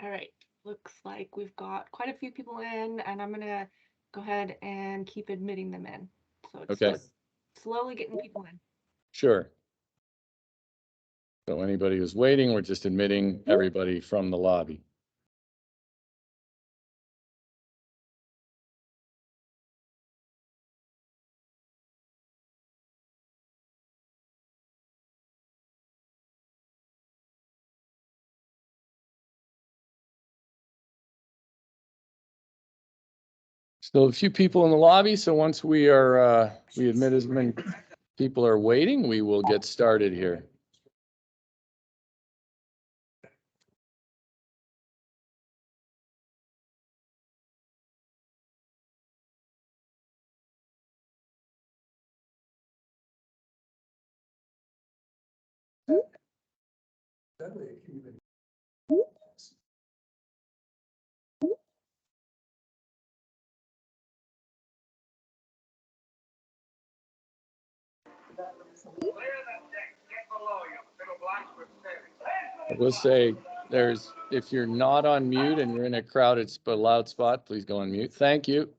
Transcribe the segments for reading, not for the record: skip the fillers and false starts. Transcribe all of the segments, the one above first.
All right, looks like we've got quite a few people in, and I'm gonna go ahead and keep admitting them in. So it's Okay. just slowly getting people in. Sure. So anybody who's waiting, we're just admitting everybody from the lobby. Still a few people in the lobby, so once we admit as many people are waiting, we will get started here. I will say if you're not on mute and you're in a crowded but loud spot, please go on mute. Thank you.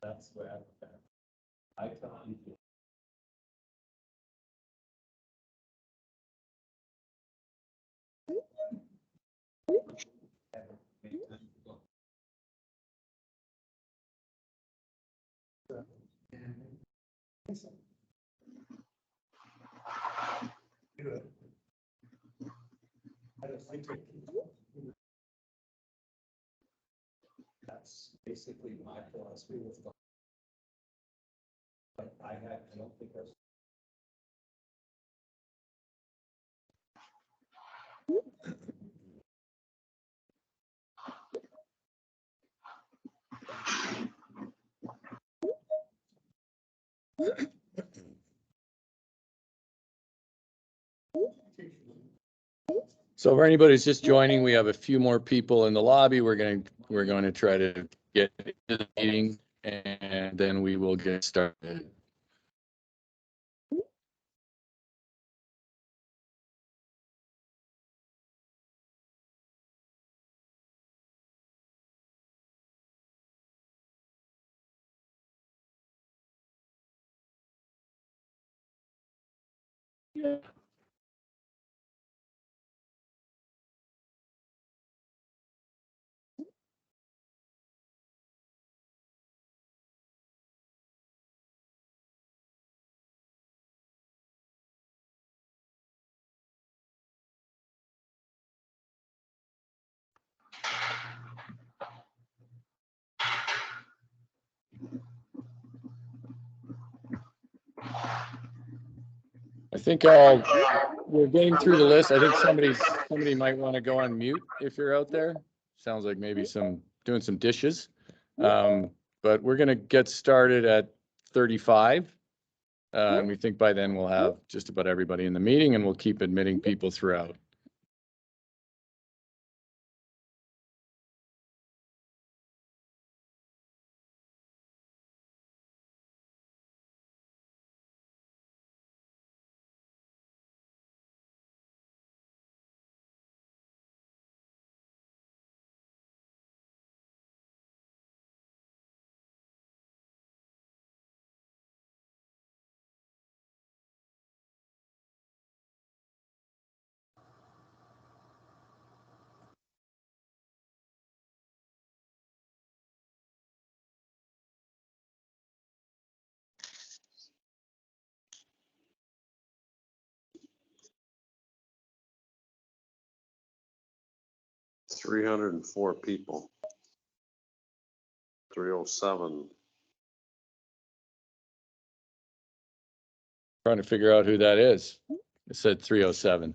That's where I can't. That's basically my philosophy with the. But I don't think there's. So for anybody who's just joining, we have a few more people in the lobby. We're going to try to get into the meeting, and then we will get started. Yeah. I think we're getting through the list. I think somebody might want to go on mute if you're out there. Sounds like maybe doing some dishes. But we're going to get started at 35. And we think by then we'll have just about everybody in the meeting, and we'll keep admitting people throughout. Three 304 people. 307. Trying to figure out who that is. It said 307.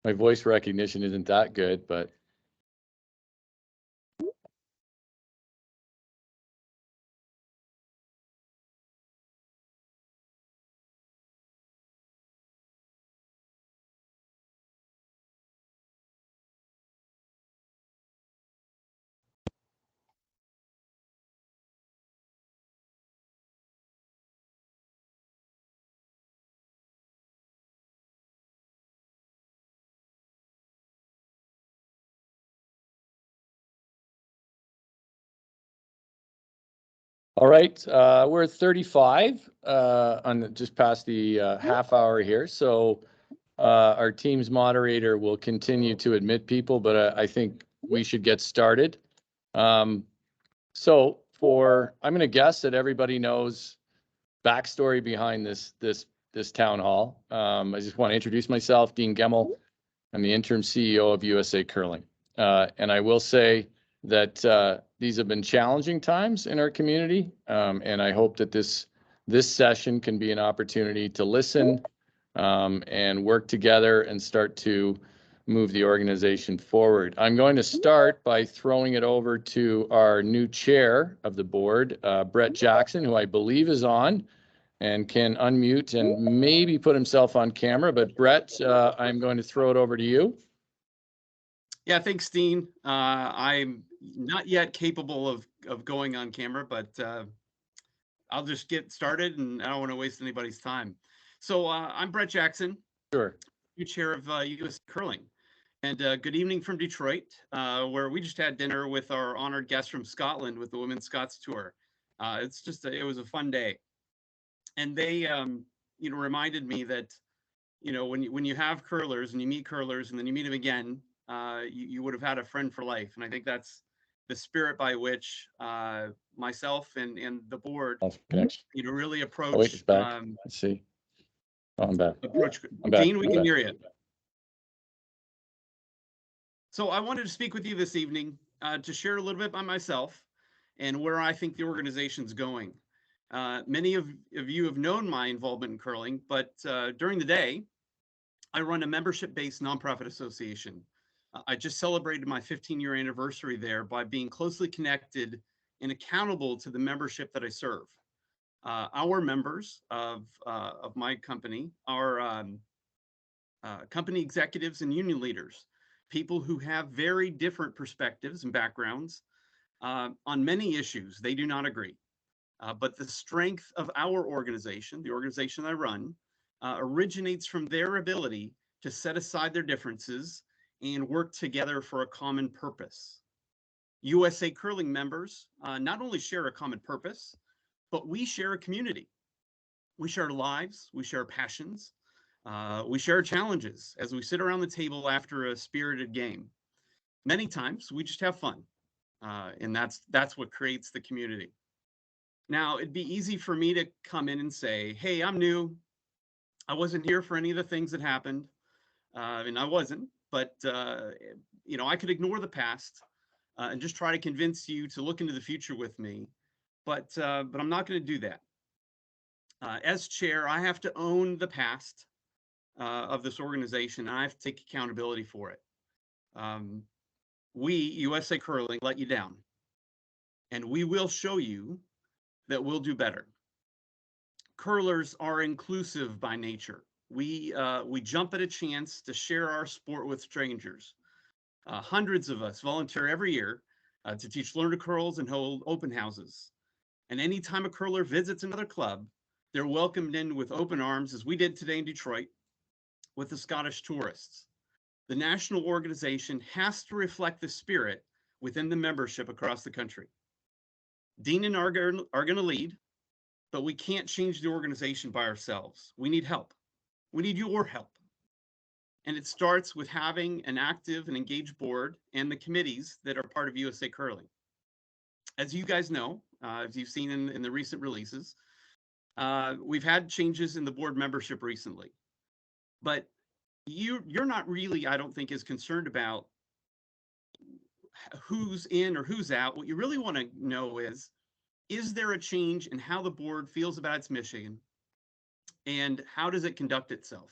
My voice recognition isn't that good, but All right, we're at 35 just past the half hour here. So our team's moderator will continue to admit people, but I think we should get started. So I'm going to guess that everybody knows backstory behind this town hall. I just want to introduce myself, Dean Gemmell. I'm the interim CEO of USA Curling. And I will say that these have been challenging times in our community. And I hope that this session can be an opportunity to listen and work together and start to move the organization forward. I'm going to start by throwing it over to our new chair of the board, Brett Jackson, who I believe is on and can unmute and maybe put himself on camera. But Brett, I'm going to throw it over to you. Yeah, thanks, Dean. I'm not yet capable of going on camera, but I'll just get started, and I don't want to waste anybody's time. So I'm Brett Jackson, Sure. new chair of US Curling. And good evening from Detroit, where we just had dinner with our honored guests from Scotland with the Women's Scots Tour. It was a fun day. And they, reminded me that, when you have curlers and you meet curlers and then you meet them again, you would have had a friend for life. And I think that's the spirit by which myself and the board, really approach. Oh, wait, it's back. Let's see. Oh, I'm back. I'm back. Dean, we can hear you. So I wanted to speak with you this evening to share a little bit about myself and where I think the organization's going. Many of you have known my involvement in curling, but during the day, I run a membership-based nonprofit association. I just celebrated my 15-year anniversary there by being closely connected and accountable to the membership that I serve. Our members of my company are company executives and union leaders, people who have very different perspectives and backgrounds on many issues. They do not agree. But the strength of our organization, the organization I run, originates from their ability to set aside their differences and work together for a common purpose. USA Curling members not only share a common purpose, but we share a community. We share lives, we share passions, we share challenges as we sit around the table after a spirited game. Many times we just have fun, and that's what creates the community. Now, it'd be easy for me to come in and say, hey, I'm new. I wasn't here for any of the things that happened. And I wasn't, but I could ignore the past and just try to convince you to look into the future with me. But I'm not going to do that. As chair, I have to own the past of this organization, and I have to take accountability for it. We, USA Curling, let you down, and we will show you that we'll do better. Curlers are inclusive by nature. We jump at a chance to share our sport with strangers. Hundreds of us volunteer every year to teach learner curls and hold open houses. And anytime a curler visits another club, they're welcomed in with open arms, as we did today in Detroit with the Scottish tourists. The national organization has to reflect the spirit within the membership across the country. Dean and I are going to lead, but we can't change the organization by ourselves. We need help. We need your help. And it starts with having an active and engaged board and the committees that are part of USA Curling. As you guys know, as you've seen in the recent releases, we've had changes in the board membership recently. But you're not really, I don't think, as concerned about who's in or who's out. What you really want to know is there a change in how the board feels about its mission, and how does it conduct itself?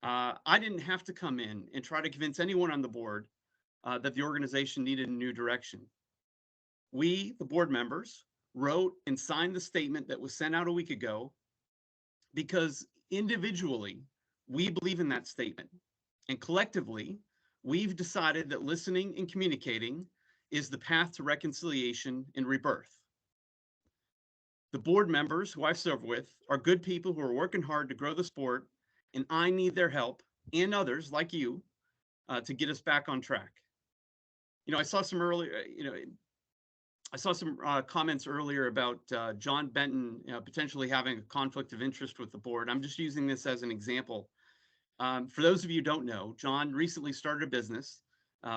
I didn't have to come in and try to convince anyone on the board that the organization needed a new direction. We, the board members, wrote and signed the statement that was sent out a week ago because individually, we believe in that statement. And collectively, we've decided that listening and communicating is the path to reconciliation and rebirth. The board members who I've served with are good people who are working hard to grow the sport, and I need their help and others like you to get us back on track. I saw some earlier, I saw some comments earlier about John Benton potentially having a conflict of interest with the board. I'm just using this as an example. For those of you who don't know, John recently started a business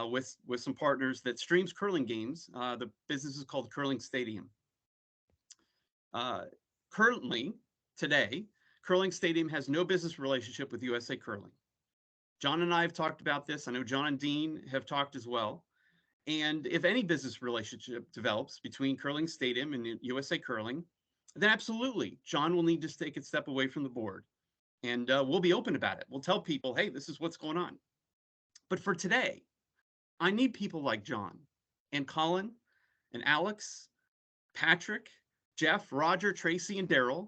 with some partners that streams curling games. The business is called Curling Stadium. Currently, today, Curling Stadium has no business relationship with USA Curling. John and I have talked about this. I know John and Dean have talked as well. And if any business relationship develops between Curling Stadium and USA Curling, then absolutely, John will need to take a step away from the board. And we'll be open about it. We'll tell people, hey, this is what's going on. But for today, I need people like John and Colin and Alex, Patrick, Jeff, Roger, Tracy, and Daryl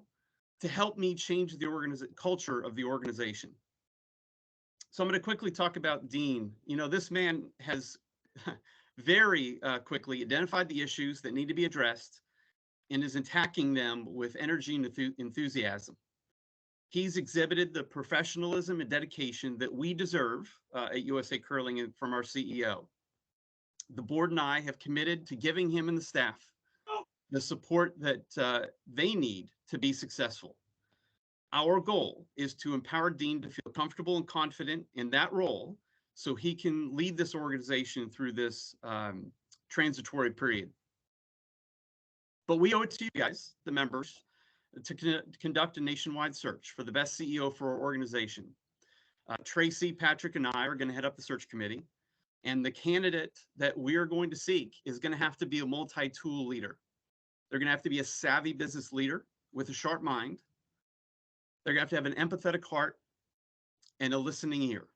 to help me change the culture of the organization. So I'm going to quickly talk about Dean. You know, this man has very quickly identified the issues that need to be addressed and is attacking them with energy and enthusiasm. He's exhibited the professionalism and dedication that we deserve at USA Curling from our CEO. The board and I have committed to giving him and the staff the support that they need to be successful. Our goal is to empower Dean to feel comfortable and confident in that role so he can lead this organization through this transitory period. But we owe it to you guys, the members, to conduct a nationwide search for the best CEO for our organization. Tracy, Patrick, and I are going to head up the search committee. And the candidate that we are going to seek is going to have to be a multi-tool leader. They're going to have to be a savvy business leader with a sharp mind. They're going to have an empathetic heart and a listening ear.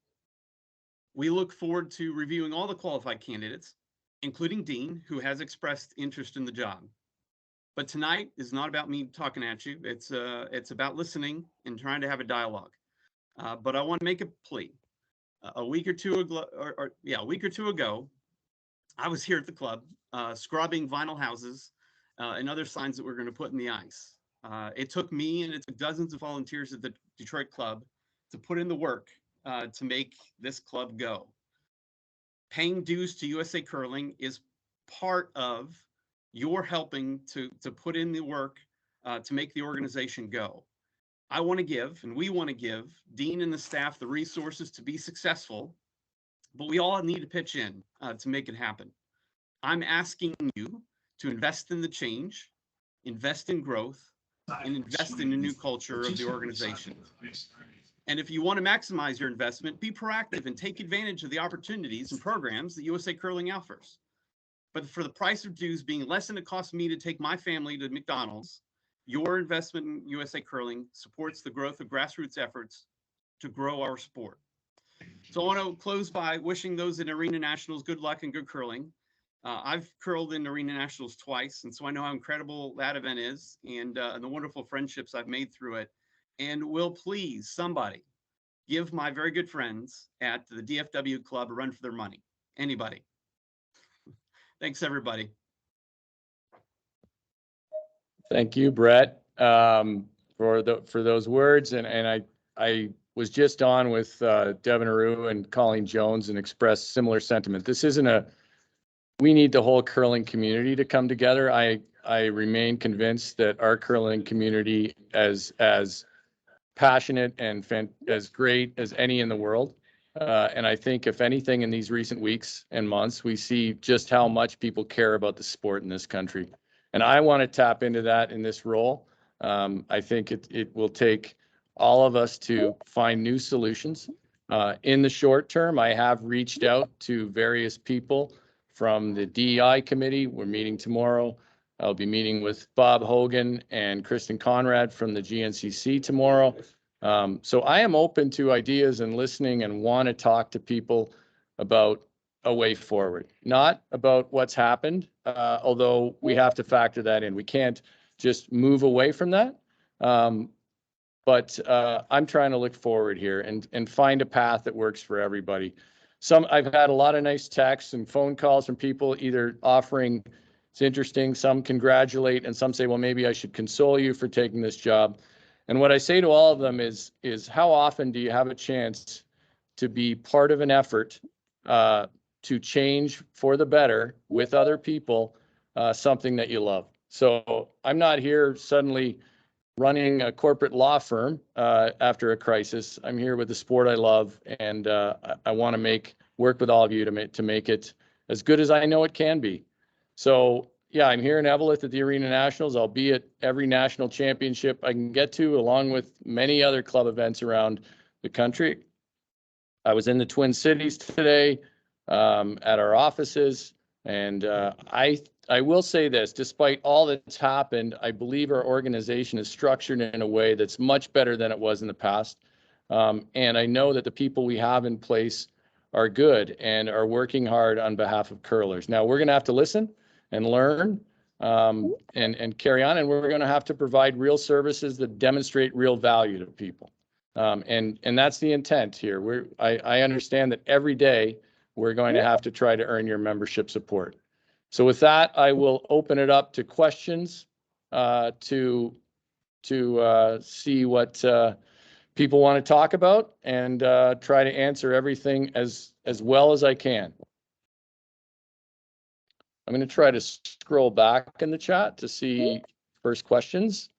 We look forward to reviewing all the qualified candidates, including Dean, who has expressed interest in the job. But tonight is not about me talking at you. It's about listening and trying to have a dialogue. But I want to make a plea. A week or two ago, I was here at the club scrubbing vinyl houses and other signs that we're going to put in the ice. It took me and it took dozens of volunteers at the Detroit club to put in the work to make this club go. Paying dues to USA Curling is part of your helping to put in the work to make the organization go. I want to give, and we want to give, Dean and the staff the resources to be successful, but we all need to pitch in to make it happen. I'm asking you to invest in the change, invest in growth, and invest in a new culture of the organization. And if you want to maximize your investment, be proactive and take advantage of the opportunities and programs that USA Curling offers. But for the price of dues being less than it costs me to take my family to McDonald's, your investment in USA Curling supports the growth of grassroots efforts to grow our sport. So I want to close by wishing those in Arena Nationals good luck and good curling. I've curled in Arena Nationals twice, and so I know how incredible that event is and the wonderful friendships I've made through it. And will please somebody give my very good friends at the DFW club a run for their money? Anybody? Thanks, everybody. Thank you, Brett, for those words. And I was just on with Devin Aru and Colleen Jones and expressed similar sentiment. This isn't we need the whole curling community to come together. I remain convinced that our curling community as passionate and as great as any in the world. And I think if anything in these recent weeks and months, we see just how much people care about the sport in this country. And I want to tap into that in this role. I think it will take all of us to find new solutions. In the short term, I have reached out to various people from the DEI committee. We're meeting tomorrow. I'll be meeting with Bob Hogan and Kristen Conrad from the GNCC tomorrow. So I am open to ideas and listening and want to talk to people about a way forward, not about what's happened, although we have to factor that in. We can't just move away from that. But I'm trying to look forward here and find a path that works for everybody. I've had a lot of nice texts and phone calls from people either offering it's interesting, some congratulate, and some say, well, maybe I should console you for taking this job. And what I say to all of them is how often do you have a chance to be part of an effort to change for the better with other people something that you love. So I'm not here suddenly running a corporate law firm after a crisis. I'm here with the sport I love, and I want to work with all of you to make it as good as I know it can be. So yeah, I'm here in Eveleth at the Arena Nationals. I'll be at every national championship I can get to, along with many other club events around the country. I was in the Twin Cities today at our offices, and I will say this, despite all that's happened, I believe our organization is structured in a way that's much better than it was in the past. And I know that the people we have in place are good and are working hard on behalf of curlers. Now, we're going to have to listen and learn and carry on, and we're going to have to provide real services that demonstrate real value to people. And that's the intent here. I understand that every day we're going to have to try to earn your membership support. So with that, I will open it up to questions to see what people want to talk about and try to answer everything as well as I can. I'm going to try to scroll back in the chat to see first questions.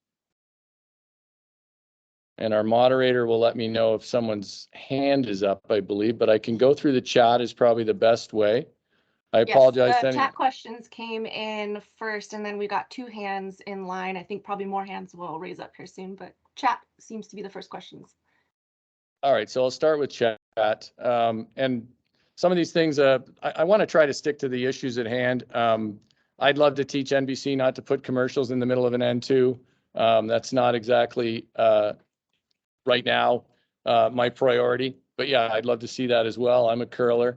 And our moderator will let me know if someone's hand is up, I believe, but I can go through the chat is probably the best way. I apologize. Yes, chat questions came in first, and then we got 2 hands in line. I think probably more hands will raise up here soon, but chat seems to be the first questions. All right, so I'll start with chat. And some of these things, I want to try to stick to the issues at hand. I'd love to teach NBC not to put commercials in the middle of an N2. That's not exactly right now my priority, but yeah, I'd love to see that as well. I'm a curler.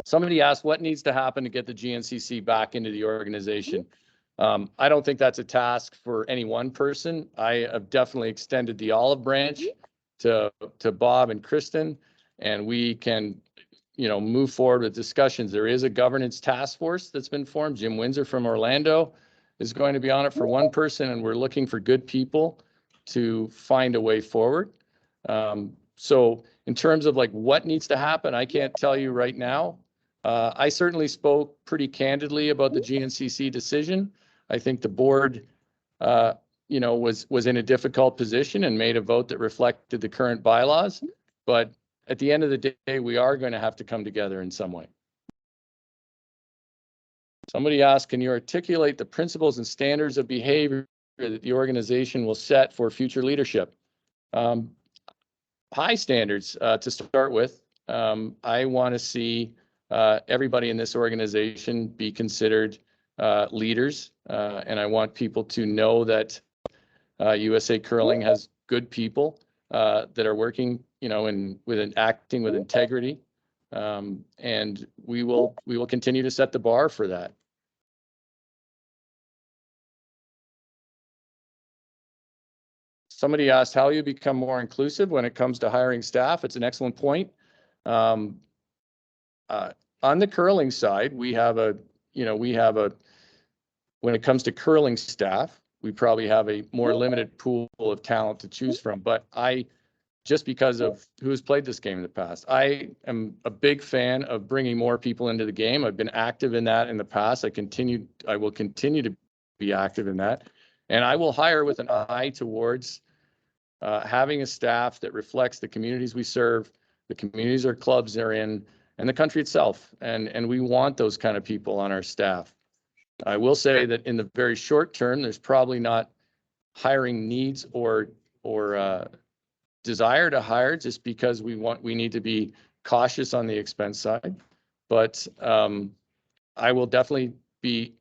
Somebody asked what needs to happen to get the GNCC back into the organization. I don't think that's a task for any one person. I have definitely extended the olive branch to Bob and Kristen, and we can, move forward with discussions. There is a governance task force that's been formed. Jim Windsor from Orlando is going to be on it for one person, and we're looking for good people to find a way forward. So in terms of like what needs to happen, I can't tell you right now. I certainly spoke pretty candidly about the GNCC decision. I think the board, was in a difficult position and made a vote that reflected the current bylaws. But at the end of the day, we are going to have to come together in some way. Somebody asked, can you articulate the principles and standards of behavior that the organization will set for future leadership? High standards to start with. I want to see everybody in this organization be considered leaders, and I want people to know that USA Curling has good people that are working, acting with integrity, and we will continue to set the bar for that. Somebody asked how you become more inclusive when it comes to hiring staff. It's an excellent point. On the curling side, we have a, when it comes to curling staff, we probably have a more limited pool of talent to choose from. But just because of who's played this game in the past, I am a big fan of bringing more people into the game. I've been active in that in the past. I will continue to be active in that. And I will hire with an eye towards having a staff that reflects the communities we serve, the communities our clubs are in, and the country itself. And we want those kind of people on our staff. I will say that in the very short term, there's probably not hiring needs or desire to hire, just because we need to be cautious on the expense side. But I will definitely be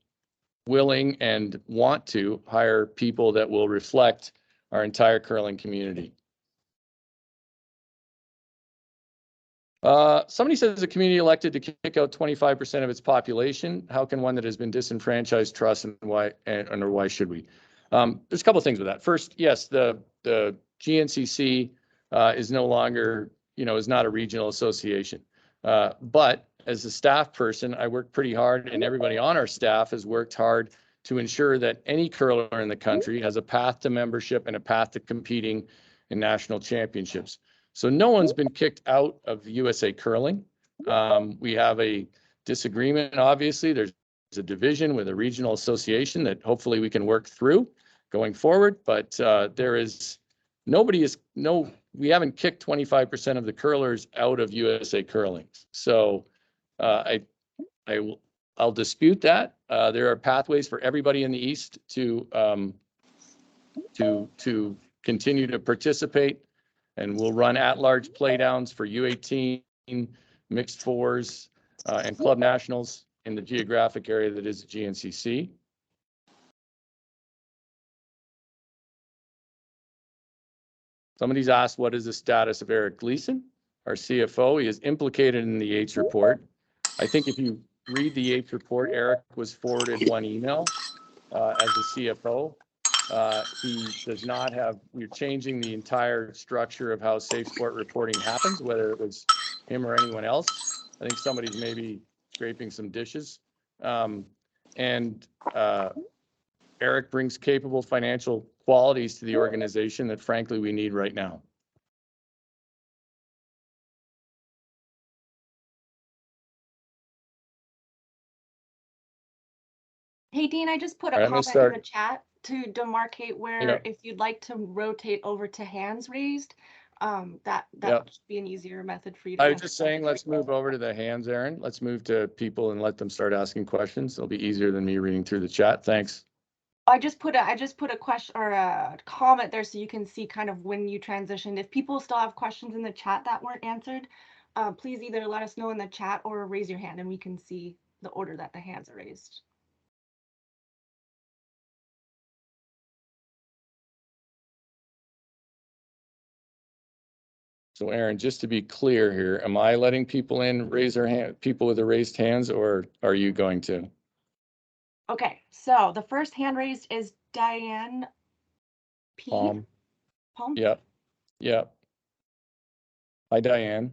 willing and want to hire people that will reflect our entire curling community. Somebody says a community elected to kick out 25% of its population. How can one that has been disenfranchised trust, and why, or why should we? There's a couple of things with that. First, yes, the GNCC is no longer, is not a regional association. But as a staff person, I work pretty hard, and everybody on our staff has worked hard to ensure that any curler in the country has a path to membership and a path to competing in national championships. So no one's been kicked out of USA Curling. We have a disagreement, obviously. There's a division with a regional association that hopefully we can work through going forward. But there is we haven't kicked 25% of the curlers out of USA Curling. So I'll dispute that. There are pathways for everybody in the East to continue to participate, and we'll run at-large playdowns for U18, mixed fours, and club nationals in the geographic area that is the GNCC. Somebody's asked, what is the status of Eric Gleason, our CFO? He is implicated in the Yates report. I think if you read the Yates report, Eric was forwarded one email as the CFO. He does not have, we're changing the entire structure of how safe sport reporting happens, whether it was him or anyone else. I think somebody's maybe scraping some dishes. Eric brings capable financial qualities to the organization that frankly we need right now. Hey, Dean, I just put a All right, I'm gonna comment in start. the chat to demarcate where Yeah. if you'd like to rotate over to hands raised, that Yeah. should be an easier method for you to I was answer just saying, let's move over to the hands, Aaron. Let's move to people and let them start asking questions. It'll be easier than me reading through the chat. Thanks. I just put a question or a comment there so you can see kind of when you transitioned. If people still have questions in the chat that weren't answered, please either let us know in the chat or raise your hand and we can see the order that the hands are raised. So Aaron, just to be clear here, am I letting people in, raise their hand, people with the raised hands, or are you going to? Okay, so the first hand raised is Diane P. Palm. Palm? Yep. Yep. Hi, Diane.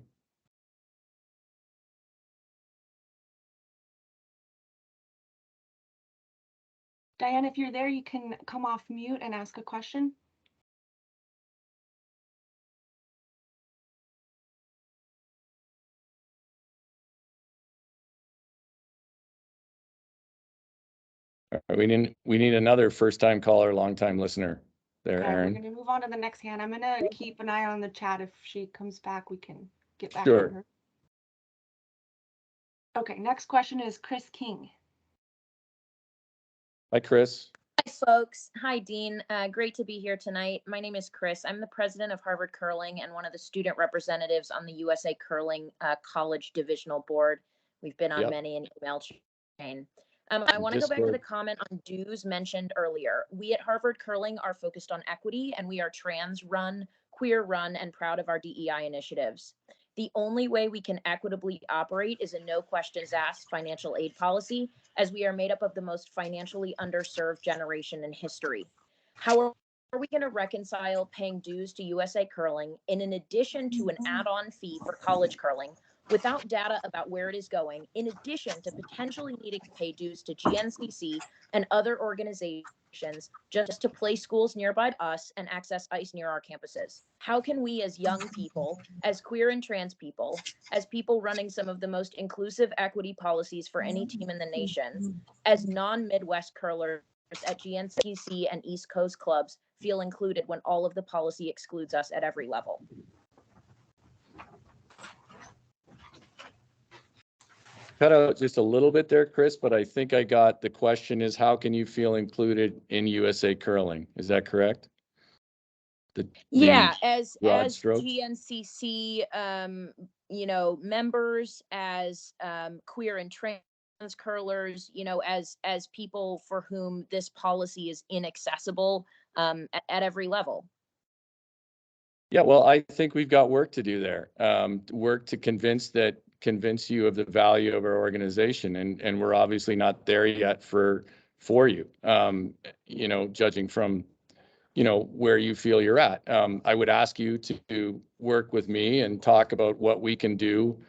Diane, if you're there, you can come off mute and ask a question. We need another first-time caller, long-time listener there, Okay, Aaron. we're gonna move on to the next hand. I'm gonna keep an eye on the chat. If she comes back, we can get back Sure. to her. Okay, next question is Chris King. Hi, Chris. Hi, folks. Hi, Dean. Great to be here tonight. My name is Chris. I'm the president of Harvard Curling and one of the student representatives on the USA Curling College Divisional Board. We've been on many an email chain. I want to go back to the comment on dues mentioned earlier. We at Harvard Curling are focused on equity, and we are trans run, queer run, and proud of our DEI initiatives. The only way we can equitably operate is a no questions asked financial aid policy, as we are made up of the most financially underserved generation in history. How are we going to reconcile paying dues to USA Curling in addition to an add-on fee for college curling without data about where it is going, in addition to potentially needing to pay dues to GNCC and other organizations just to play schools nearby us and access ice near our campuses? How can we as young people, as queer and trans people, as people running some of the most inclusive equity policies for any team in the nation, as non-Midwest curlers at GNCC and East Coast clubs feel included when all of the policy excludes us at every level? Cut out just a little bit there, Chris, but I think I got the question is, how can you feel included in USA Curling? Is that correct? As GNCC, members, as queer and trans curlers, as people for whom this policy is inaccessible at every level. Yeah, well, I think we've got work to do there. Work to convince you of the value of our organization, and we're obviously not there yet for you. Judging from where you feel you're at. I would ask you to work with me and talk about what we can do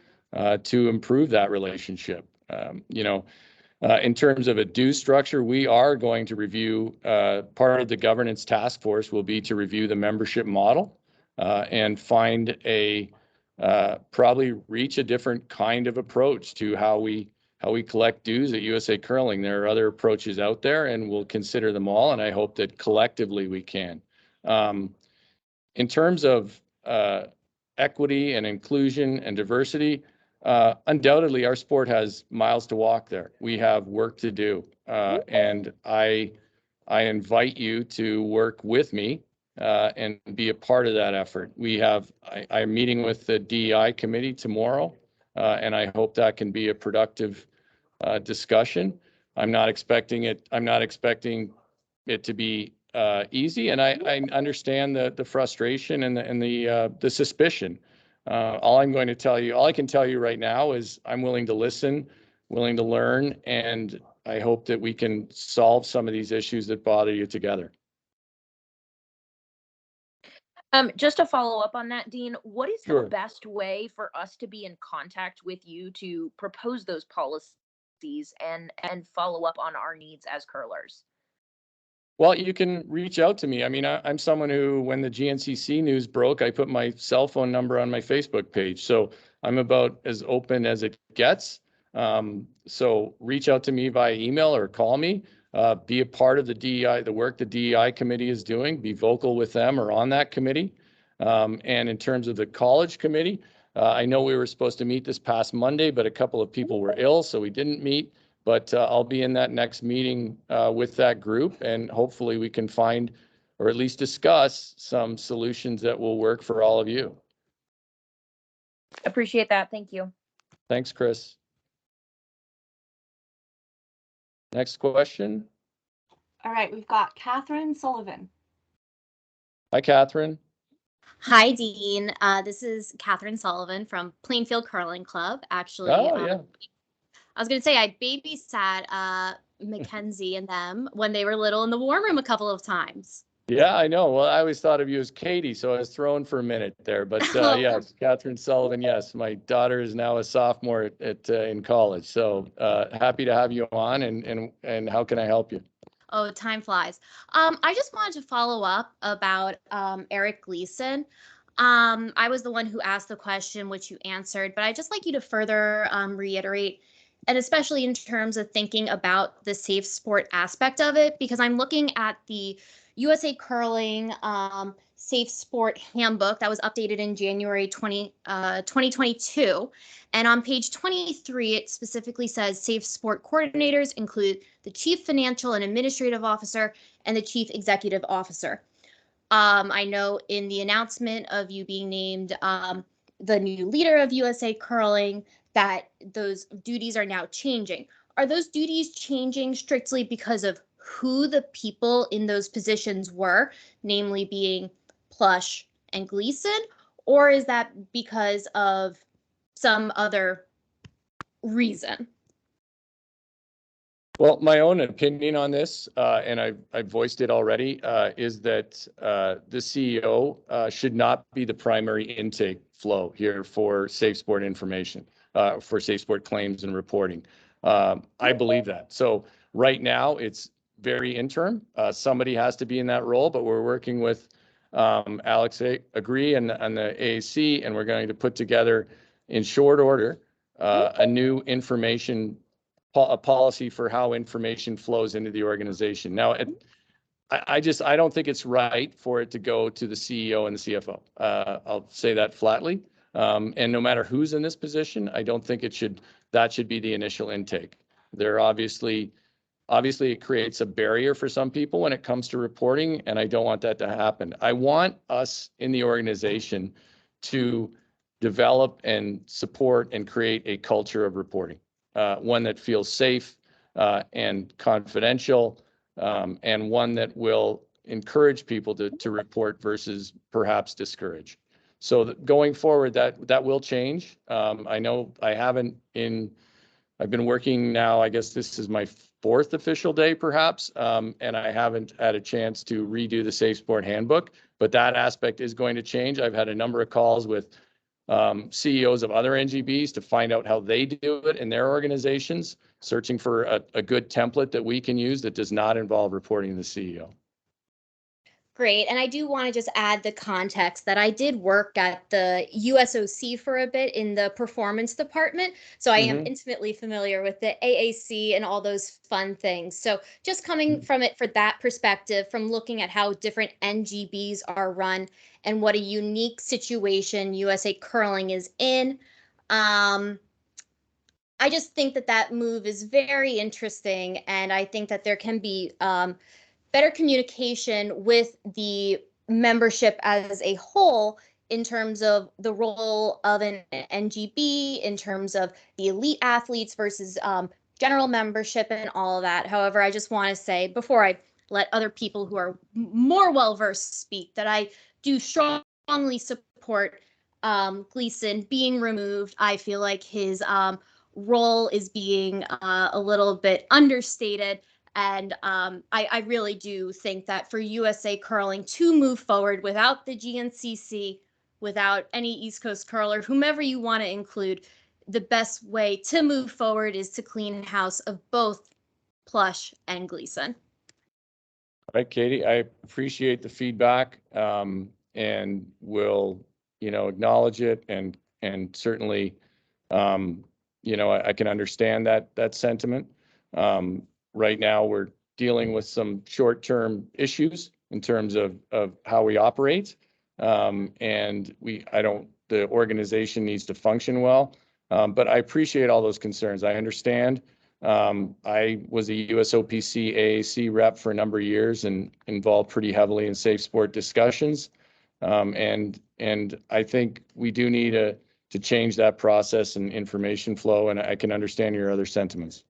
to improve that relationship. In terms of a due structure, we are going to review, part of the governance task force will be to review the membership model and find probably reach a different kind of approach to how we collect dues at USA Curling. There are other approaches out there, and we'll consider them all. And I hope that collectively we can. In terms of equity and inclusion and diversity, undoubtedly our sport has miles to walk there. We have work to do, and I invite you to work with me and be a part of that effort. I'm meeting with the DEI committee tomorrow, and I hope that can be a productive discussion. I'm not expecting it to be easy, and I understand the frustration and the suspicion. All I can tell you right now is I'm willing to listen, willing to learn, and I hope that we can solve some of these issues that bother you together. Just to follow up on that, Dean, what is Sure. the best way for us to be in contact with you to propose those policies and follow up on our needs as curlers? Well, you can reach out to me. I mean, I'm someone who, when the GNCC news broke, I put my cell phone number on my Facebook page. So I'm about as open as it gets. So reach out to me via email or call me. Be a part of the DEI, the work the DEI committee is doing. Be vocal with them or on that committee. And in terms of the college committee, I know we were supposed to meet this past Monday, but a couple of people were ill, so we didn't meet. But I'll be in that next meeting with that group, and hopefully we can find or at least discuss some solutions that will work for all of you. Appreciate that. Thank you. Thanks, Chris. Next question. All right, we've got Catherine Sullivan. Hi, Catherine. Hi, Dean. This is Catherine Sullivan from Plainfield Curling Club. Actually, Yeah. I was going to say I babysat Mackenzie and them when they were little in the warm room a couple of times. Yeah, I know. Well, I always thought of you as Katie, so I was thrown for a minute there. But yes, Catherine Sullivan. Yes, my daughter is now a sophomore in college. So happy to have you on. And how can I help you? Oh, time flies. I just wanted to follow up about Eric Gleason. I was the one who asked the question, which you answered, but I'd just like you to further reiterate, and especially in terms of thinking about the safe sport aspect of it, because I'm looking at the USA Curling Safe Sport Handbook that was updated in January 2022. And on page 23, it specifically says safe sport coordinators include the chief financial and administrative officer and the chief executive officer. I know in the announcement of you being named the new leader of USA Curling that those duties are now changing. Are those duties changing strictly because of who the people in those positions were, namely being Plush and Gleason, or is that because of some other reason? Well, my own opinion on this, and I've voiced it already, is that the CEO should not be the primary intake flow here for safe sport information, for safe sport claims and reporting. I believe that. So right now it's very interim. Somebody has to be in that role, but we're working with Alex Agree and the AAC, and we're going to put together in short order a new information a policy for how information flows into the organization. Now, I don't think it's right for it to go to the CEO and the CFO. I'll say that flatly. And no matter who's in this position, I don't think that should be the initial intake. There obviously it creates a barrier for some people when it comes to reporting, and I don't want that to happen. I want us in the organization to develop and support and create a culture of reporting. One that feels safe and confidential, and one that will encourage people to report versus perhaps discourage. So going forward, that will change. I know I've been working now, I guess this is my 4th official day perhaps, and I haven't had a chance to redo the Safe Sport Handbook, but that aspect is going to change. I've had a number of calls with CEOs of other NGBs to find out how they do it in their organizations, searching for a good template that we can use that does not involve reporting to the CEO. great. And I do want to just add the context that I did work at the USOC for a bit in the performance department. So I am intimately familiar with the AAC and all those fun things. So just coming from it for that perspective, from looking at how different NGBs are run and what a unique situation USA Curling is in. I just think that that move is very interesting, and I think that there can be better communication with the membership as a whole in terms of the role of an NGB, in terms of the elite athletes versus general membership and all of that. However, I just want to say, before I let other people who are more well-versed speak, that I do strongly support Gleason being removed. I feel like his role is being a little bit understated. And I really do think that for USA Curling to move forward without the GNCC, without any East Coast curler, whomever you want to include, the best way to move forward is to clean house of both Plush and Gleason. All right, Katie, I appreciate the feedback, and will, acknowledge it, and certainly, I can understand that sentiment. Right now, we're dealing with some short-term issues in terms of how we operate, and the organization needs to function well. But I appreciate all those concerns. I understand. I was a USOPC AAC rep for a number of years and involved pretty heavily in safe sport discussions. And I think we do need to change that process and information flow, and I can understand your other sentiments.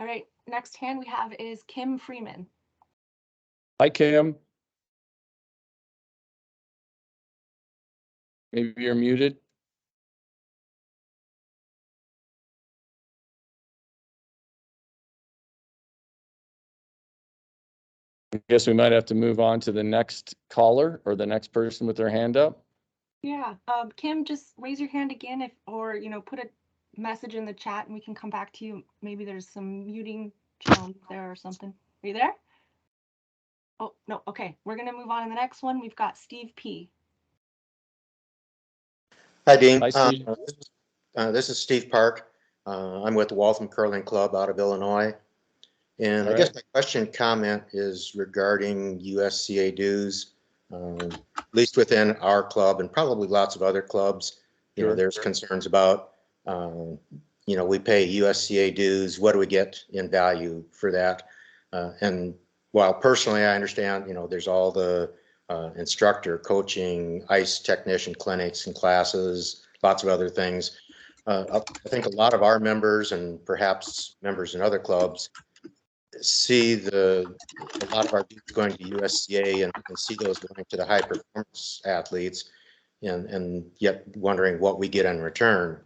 All right, next hand we have is Kim Freeman. Hi, Kim. Maybe you're muted. I guess we might have to move on to the next caller or the next person with their hand up. Yeah, Kim, just raise your hand again, or put a message in the chat and we can come back to you. Maybe there's some muting challenge there or something. Are you there? Oh, no. Okay, we're going to move on to the next one. We've got Steve P. Hi, Dean. Hi, Steve. This is Steve Park. I'm with the Waltham Curling Club out of Illinois. And All I guess my comment is regarding USCA dues, at least within our club and probably lots of other clubs. There's concerns about, we pay USCA dues. What do we get in value for that? And while personally I understand, there's all the instructor coaching, ice technician clinics and classes, lots of other things. I think a lot of our members and perhaps members in other clubs see a lot of our dues going to USCA and see those going to the high performance athletes, and yet wondering what we get in return.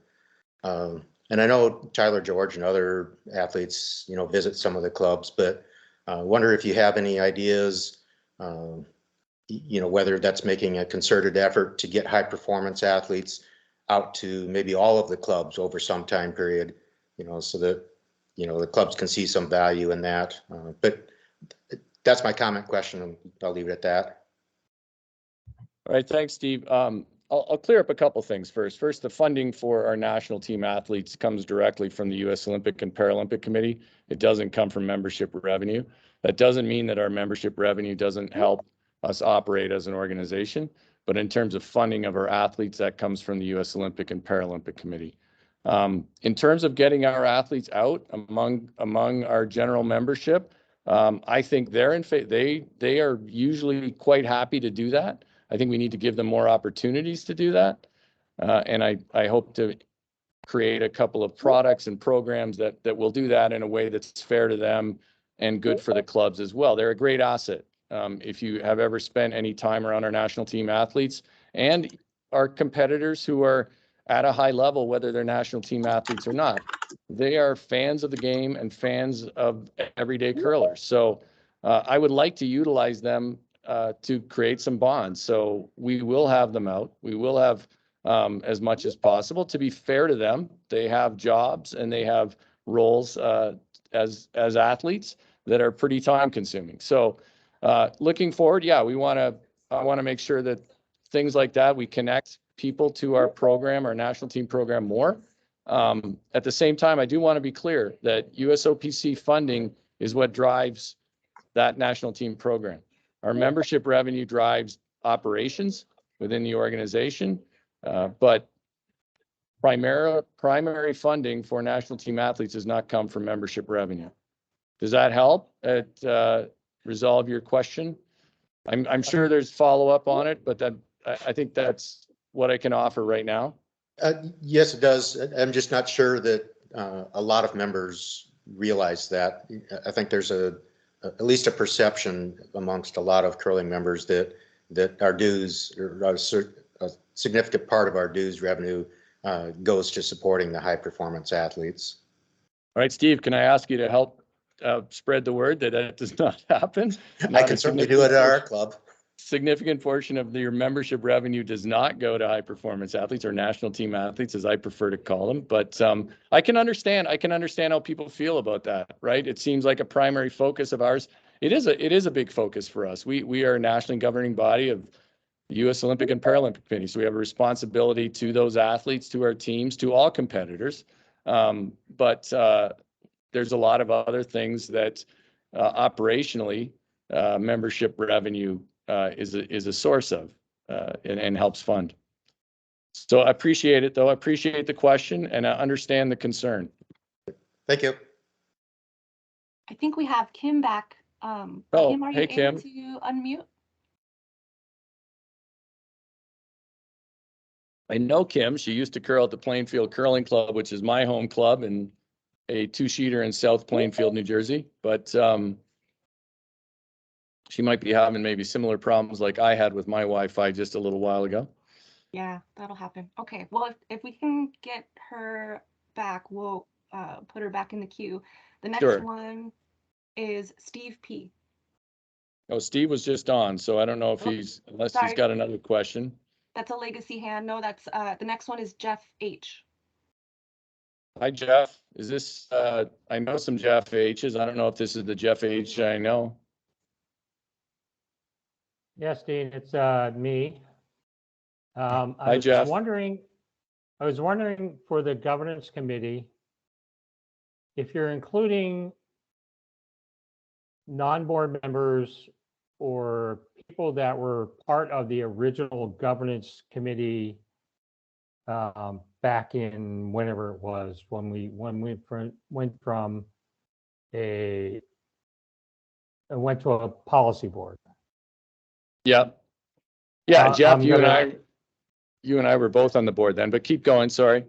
And I know Tyler George and other athletes, visit some of the clubs, but wonder if you have any ideas, whether that's making a concerted effort to get high performance athletes out to maybe all of the clubs over some time period, so that the clubs can see some value in that. But that's my comment question, and I'll leave it at that. All right, thanks, Steve. I'll clear up a couple things first. First, the funding for our national team athletes comes directly from the U.S. Olympic and Paralympic Committee. It doesn't come from membership revenue. That doesn't mean that our membership revenue doesn't help us operate as an organization, but in terms of funding of our athletes, that comes from the U.S. Olympic and Paralympic Committee. In terms of getting our athletes out among our general membership, I think they are usually quite happy to do that. I think we need to give them more opportunities to do that. And I hope to create a couple of products and programs that will do that in a way that's fair to them and good for the clubs as well. They're a great asset. If you have ever spent any time around our national team athletes and our competitors who are at a high level, whether they're national team athletes or not, they are fans of the game and fans of everyday curlers. So I would like to utilize them to create some bonds. So we will have them out. We will have as much as possible. To be fair to them, they have jobs and they have roles as athletes that are pretty time consuming. So looking forward, yeah, I want to make sure that things like that, we connect people to our program, our national team program more. At the same time, I do want to be clear that USOPC funding is what drives that national team program. Our membership revenue drives operations within the organization, but primary funding for national team athletes does not come from membership revenue. Does that help resolve your question? I'm sure there's follow-up on it, but I think that's what I can offer right now. Yes, it does. I'm just not sure that a lot of members realize that. I think there's at least a perception amongst a lot of curling members that our dues, or a significant part of our dues revenue goes to supporting the high performance athletes. All right, Steve, can I ask you to help spread the word that does not happen? I can certainly do it at our club. Significant portion of your membership revenue does not go to high performance athletes or national team athletes, as I prefer to call them. But I can understand how people feel about that, right? It seems like a primary focus of ours. It is a big focus for us. We are a nationally governing body of the U.S. Olympic and Paralympic Committee. So we have a responsibility to those athletes, to our teams, to all competitors. But there's a lot of other things that operationally membership revenue is a source of and helps fund. So I appreciate it, though. I appreciate the question and I understand the concern. Thank you. I think we have Kim back. Kim, are you able to unmute? I know Kim. She used to curl at the Plainfield Curling Club, which is my home club, and a two-sheeter in South Plainfield, New Jersey. But she might be having maybe similar problems like I had with my Wi-Fi just a little while ago. Yeah, that'll happen. Okay, well, if we can get her back, we'll put her back in the queue. The next one is Steve P. Oh, Steve was just on, so I don't know if he's got another question. That's a legacy hand. No, that's the next one is Jeff H. Hi, Jeff. Is this, I know some Jeff H's. I don't know if this is the Jeff H I know. Yes, Dean, it's me. Hi, Jeff. I was wondering for the governance committee, if you're including non-board members or people that were part of the original governance committee back in whenever it was, when we went to a policy board. Yeah. Jeff, you and I were both on the board then, but keep going. Sorry.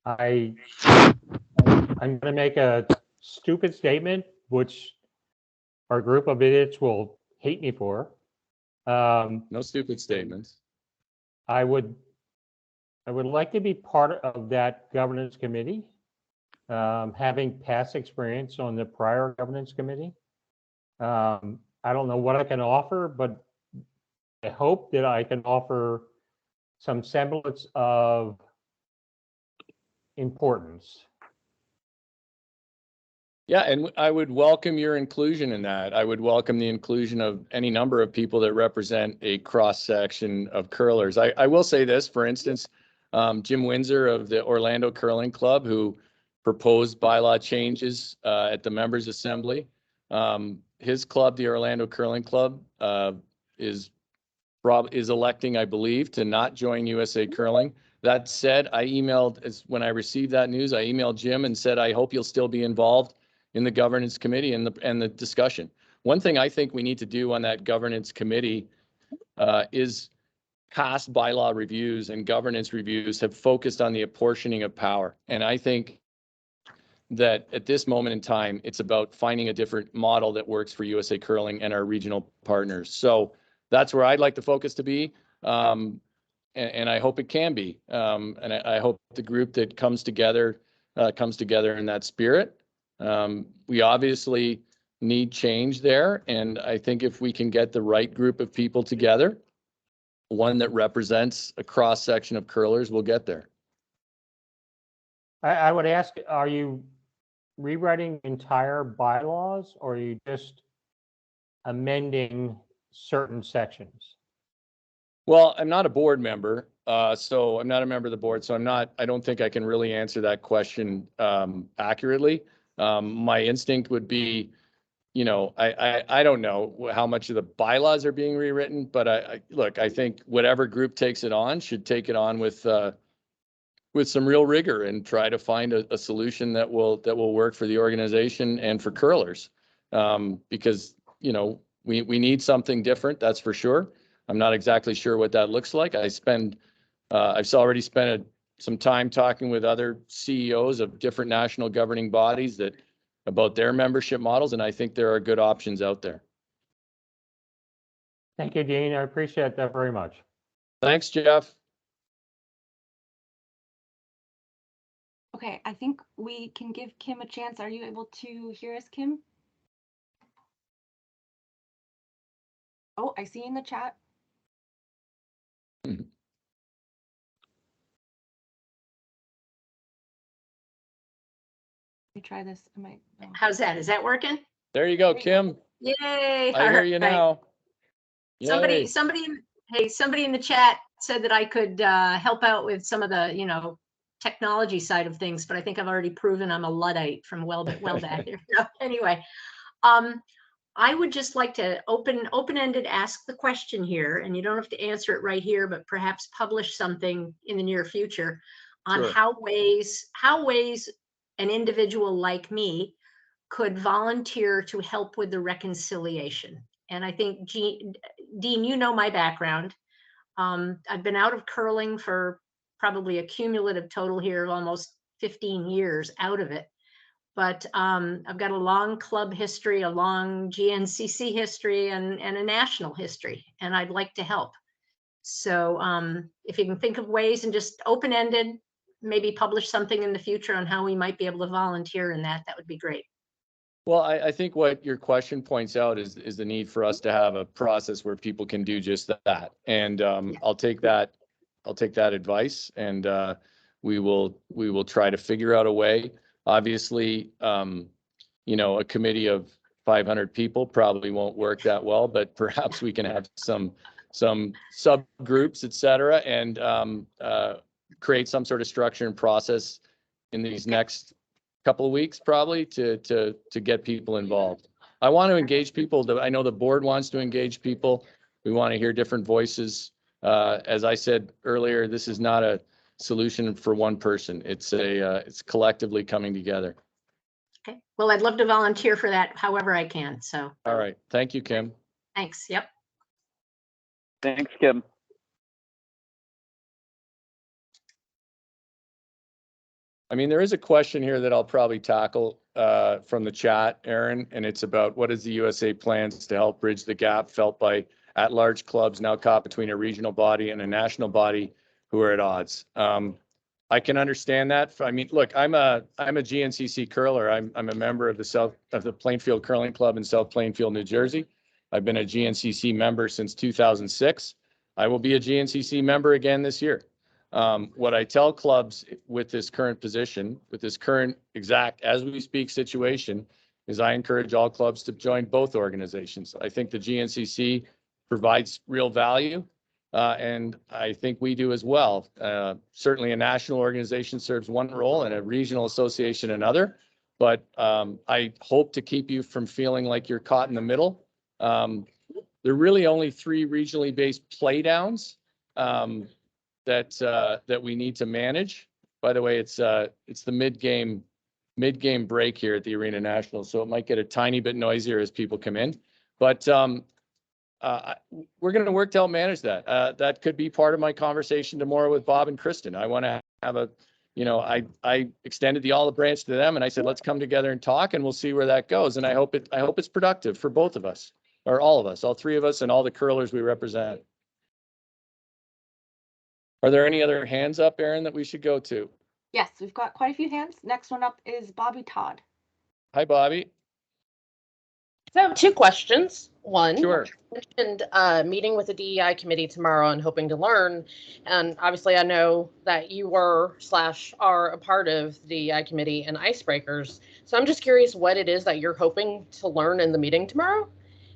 I'm going to make a stupid statement, which our group of idiots will hate me for. No stupid statements. I would like to be part of that governance committee, having past experience on the prior governance committee. I don't know what I can offer, but I hope that I can offer some semblance of importance. Yeah, and I would welcome your inclusion in that. I would welcome the inclusion of any number of people that represent a cross section of curlers. I will say this, for instance, Jim Windsor of the Orlando Curling Club, who proposed bylaw changes at the members' assembly. His club, the Orlando Curling Club, is electing, I believe, to not join USA Curling. That said, when I received that news, I emailed Jim and said, I hope you'll still be involved in the governance committee and the discussion. One thing I think we need to do on that governance committee is past bylaw reviews and governance reviews have focused on the apportioning of power. And I think that at this moment in time, it's about finding a different model that works for USA Curling and our regional partners. So that's where I'd like the focus to be. And I hope it can be. And I hope the group that comes together in that spirit. We obviously need change there. And I think if we can get the right group of people together, one that represents a cross section of curlers, we'll get there. I would ask, are you rewriting entire bylaws, or are you just amending certain sections? Well, I'm not a board member, so I'm not a member of the board, so I don't think I can really answer that question accurately. My instinct would be, you know, I don't know how much of the bylaws are being rewritten, but look, I think whatever group takes it on should take it on with some real rigor and try to find a solution that will work for the organization and for curlers. Because, you know, we need something different, that's for sure. I'm not exactly sure what that looks like. I've already spent some time talking with other CEOs of different national governing bodies about their membership models, and I think there are good options out there. Thank you, Dean. I appreciate that very much. Thanks, Jeff. Okay, I think we can give Kim a chance. Are you able to hear us, Kim? Oh, I see in the chat. Mhm. Let me try this. I might. Oh. How's that? Is that working? There you go, Kim. Yay. I hear you now. Somebody, Yay. hey, somebody in the chat said that I could help out with some of the, you know, technology side of things, but I think I've already proven I'm a Luddite from well back there. No, anyway, I would just like to open-ended ask the question here, and you don't have to answer it right here, but perhaps publish something in the near future on Sure. how ways an individual like me could volunteer to help with the reconciliation. And I think, Dean, you know my background. I've been out of curling for probably a cumulative total here of almost 15 years out of it. But I've got a long club history, a long GNCC history, and a national history, and I'd like to help. So if you can think of ways and just open-ended, maybe publish something in the future on how we might be able to volunteer in that, that would be great. Well, I think what your question points out is the need for us to have a process where people can do just that. And I'll take that advice, and we will try to figure out a way. Obviously, you know, a committee of 500 people probably won't work that well, but perhaps we can have some subgroups, et cetera, and create some sort of structure and process in these next couple of weeks, probably, to get people involved. I want to engage people. I know the board wants to engage people. We want to hear different voices. As I said earlier, this is not a solution for one person. It's collectively coming together. Okay. Well, I'd love to volunteer for that however I can. So. All right. Thank you, Kim. Thanks. Yep. Thanks, Kim. I mean, there is a question here that I'll probably tackle from the chat, Aaron, and it's about what is the USA plans to help bridge the gap felt by at-large clubs now caught between a regional body and a national body who are at odds. I can understand that. I mean, look, I'm a GNCC curler. I'm a member of the Plainfield Curling Club in South Plainfield, New Jersey. I've been a GNCC member since 2006. I will be a GNCC member again this year. What I tell clubs with this current position, with this current exact as we speak situation, is I encourage all clubs to join both organizations. I think the GNCC provides real value, and I think we do as well. Certainly a national organization serves one role and a regional association another, but I hope to keep you from feeling like you're caught in the middle. There are really only 3 regionally based play downs that we need to manage. By the way, it's the mid-game break here at the Arena National, so it might get a tiny bit noisier as people come in. But we're going to work to help manage that. That could be part of my conversation tomorrow with Bob and Kristen. I want to have I extended the olive branch to them, and I said, let's come together and talk, and we'll see where that goes. And I hope it's productive for both of us, or all of us, all 3 of us, and all the curlers we represent. Are there any other hands up, Aaron, that we should go to? Yes, we've got quite a few hands. Next one up is Bobby Todd. Hi, Bobby. So I have 2 questions. One, Sure. you mentioned meeting with the DEI committee tomorrow and hoping to learn. And obviously, I know that you are a part of the DEI committee and Icebreakers. So I'm just curious what it is that you're hoping to learn in the meeting tomorrow.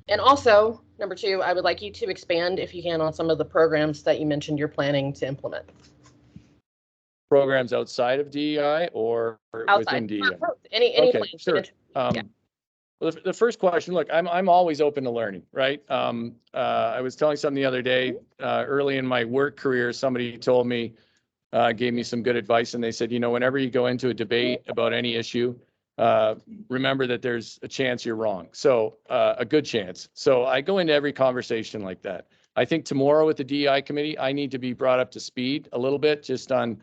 And also, number two, I would like you to expand, if you can, on some of the programs that you mentioned you're planning to implement. Programs outside of DEI or within DEI? Any Okay, plans? sure. Yeah. Well, the first question, look, I'm always open to learning, right? I was telling something the other day, early in my work career, somebody told me, gave me some good advice, and they said, whenever you go into a debate about any issue, remember that there's a chance you're wrong. So a good chance. So I go into every conversation like that. I think tomorrow with the DEI committee, I need to be brought up to speed a little bit just on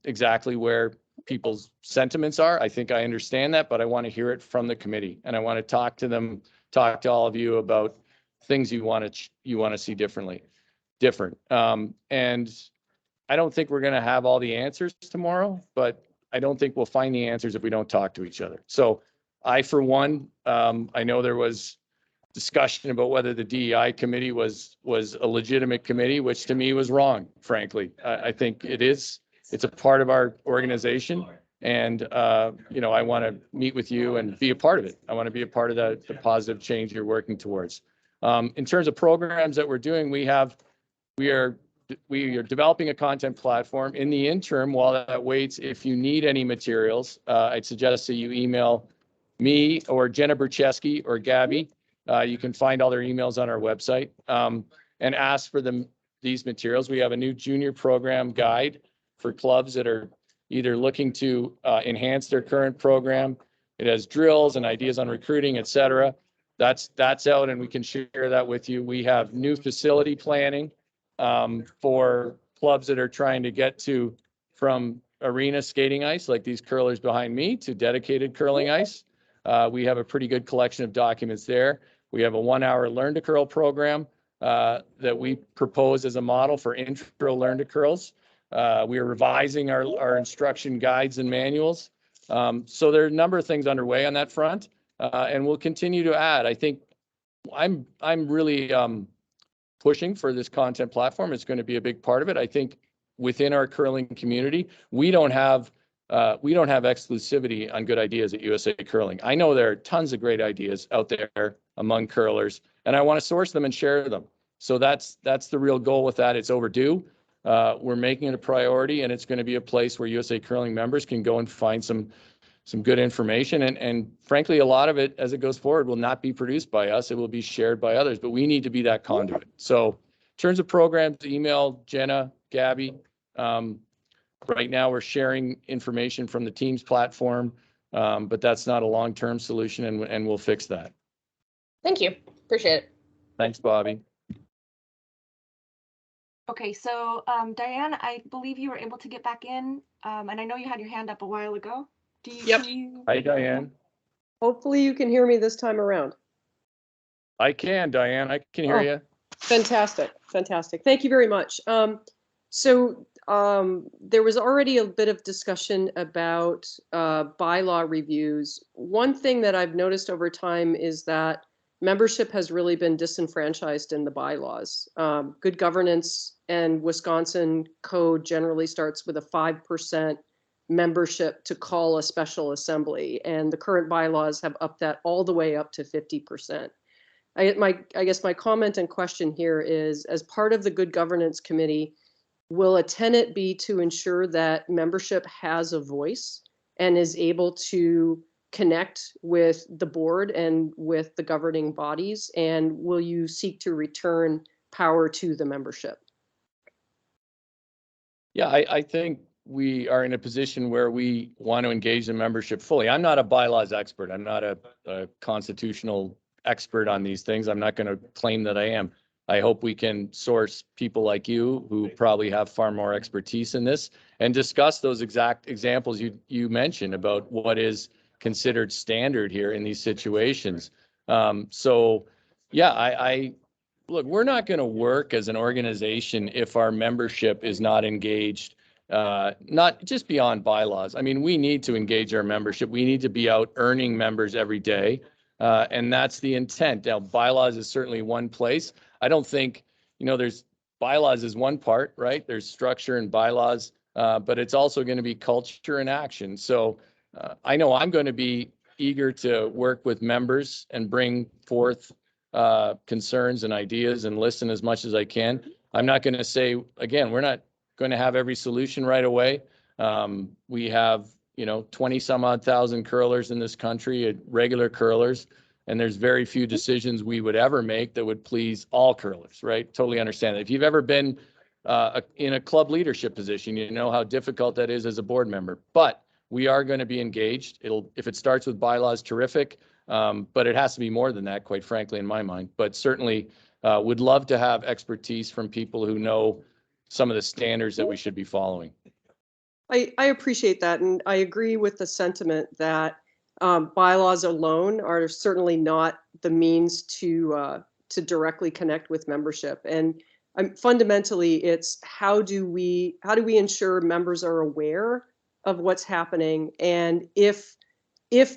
exactly where people's sentiments are. I think I understand that, but I want to hear it from the committee, and I want to talk to all of you about things you want to see different. And I don't think we're going to have all the answers tomorrow, but I don't think we'll find the answers if we don't talk to each other. So I, for one, I know there was discussion about whether the DEI committee was a legitimate committee, which to me was wrong, frankly. I think it's a part of our organization. And, I want to meet with you and be a part of it. I want to be a part of the positive change you're working towards. In terms of programs that we're doing, we are developing a content platform. In the interim, while that waits, if you need any materials, I'd suggest that you email me or Jenna Burcheski or Gabby. You can find all their emails on our website, and ask for these materials. We have a new junior program guide for clubs that are either looking to enhance their current program. It has drills and ideas on recruiting, et cetera. That's out, and we can share that with you. We have new facility planning for clubs that are trying to get from arena skating ice, like these curlers behind me, to dedicated curling ice. We have a pretty good collection of documents there. We have a 1-hour Learn to Curl program that we propose as a model for intro Learn to Curls. We are revising our instruction guides and manuals. So there are a number of things underway on that front, and we'll continue to add. I think I'm really pushing for this content platform. It's going to be a big part of it. I think within our curling community, we don't have exclusivity on good ideas at USA Curling. I know there are tons of great ideas out there among curlers, and I want to source them and share them. So that's the real goal with that. It's overdue. We're making it a priority, and it's going to be a place where USA Curling members can go and find some good information. And frankly, a lot of it, as it goes forward, will not be produced by us. It will be shared by others, but we need to be that conduit. So in terms of programs, email Jenna, Gabby. Right now, we're sharing information from the Teams platform, but that's not a long-term solution, and we'll fix that. Thank you. Appreciate it. Thanks, Bobby. Okay, so Diane, I believe you were able to get back in, and I know you had your hand up a while ago. Yep. Hi, Diane. Hopefully you can hear me this time around. I can, Diane. I can hear you. Fantastic. Thank you very much. So there was already a bit of discussion about bylaw reviews. One thing that I've noticed over time is that membership has really been disenfranchised in the bylaws. Good governance and Wisconsin code generally starts with a 5% membership to call a special assembly, and the current bylaws have upped that all the way up to 50%. I guess my comment and question here is, as part of the Good Governance Committee, will a tenet be to ensure that membership has a voice and is able to connect with the board and with the governing bodies? And will you seek to return power to the membership? Yeah, I think we are in a position where we want to engage the membership fully. I'm not a bylaws expert. I'm not a constitutional expert on these things. I'm not going to claim that I am. I hope we can source people like you who probably have far more expertise in this and discuss those exact examples you mentioned about what is considered standard here in these situations. So yeah, look, we're not going to work as an organization if our membership is not engaged, not just beyond bylaws. I mean, we need to engage our membership. We need to be out earning members every day. And that's the intent. Now, bylaws is certainly one place. I don't think, there's bylaws is one part, right? There's structure and bylaws, but it's also going to be culture and action. So I know I'm going to be eager to work with members and bring forth concerns and ideas and listen as much as I can. I'm not going to say, again, we're not going to have every solution right away. We have, 20 some odd thousand curlers in this country, regular curlers, and there's very few decisions we would ever make that would please all curlers, right? Totally understand that. If you've ever been in a club leadership position, you know how difficult that is as a board member. But we are going to be engaged. If it starts with bylaws, terrific. But it has to be more than that, quite frankly, in my mind. But certainly would love to have expertise from people who know some of the standards that we should be following. I appreciate that, and I agree with the sentiment that bylaws alone are certainly not the means to directly connect with membership. And fundamentally, it's how do we ensure members are aware of what's happening, and if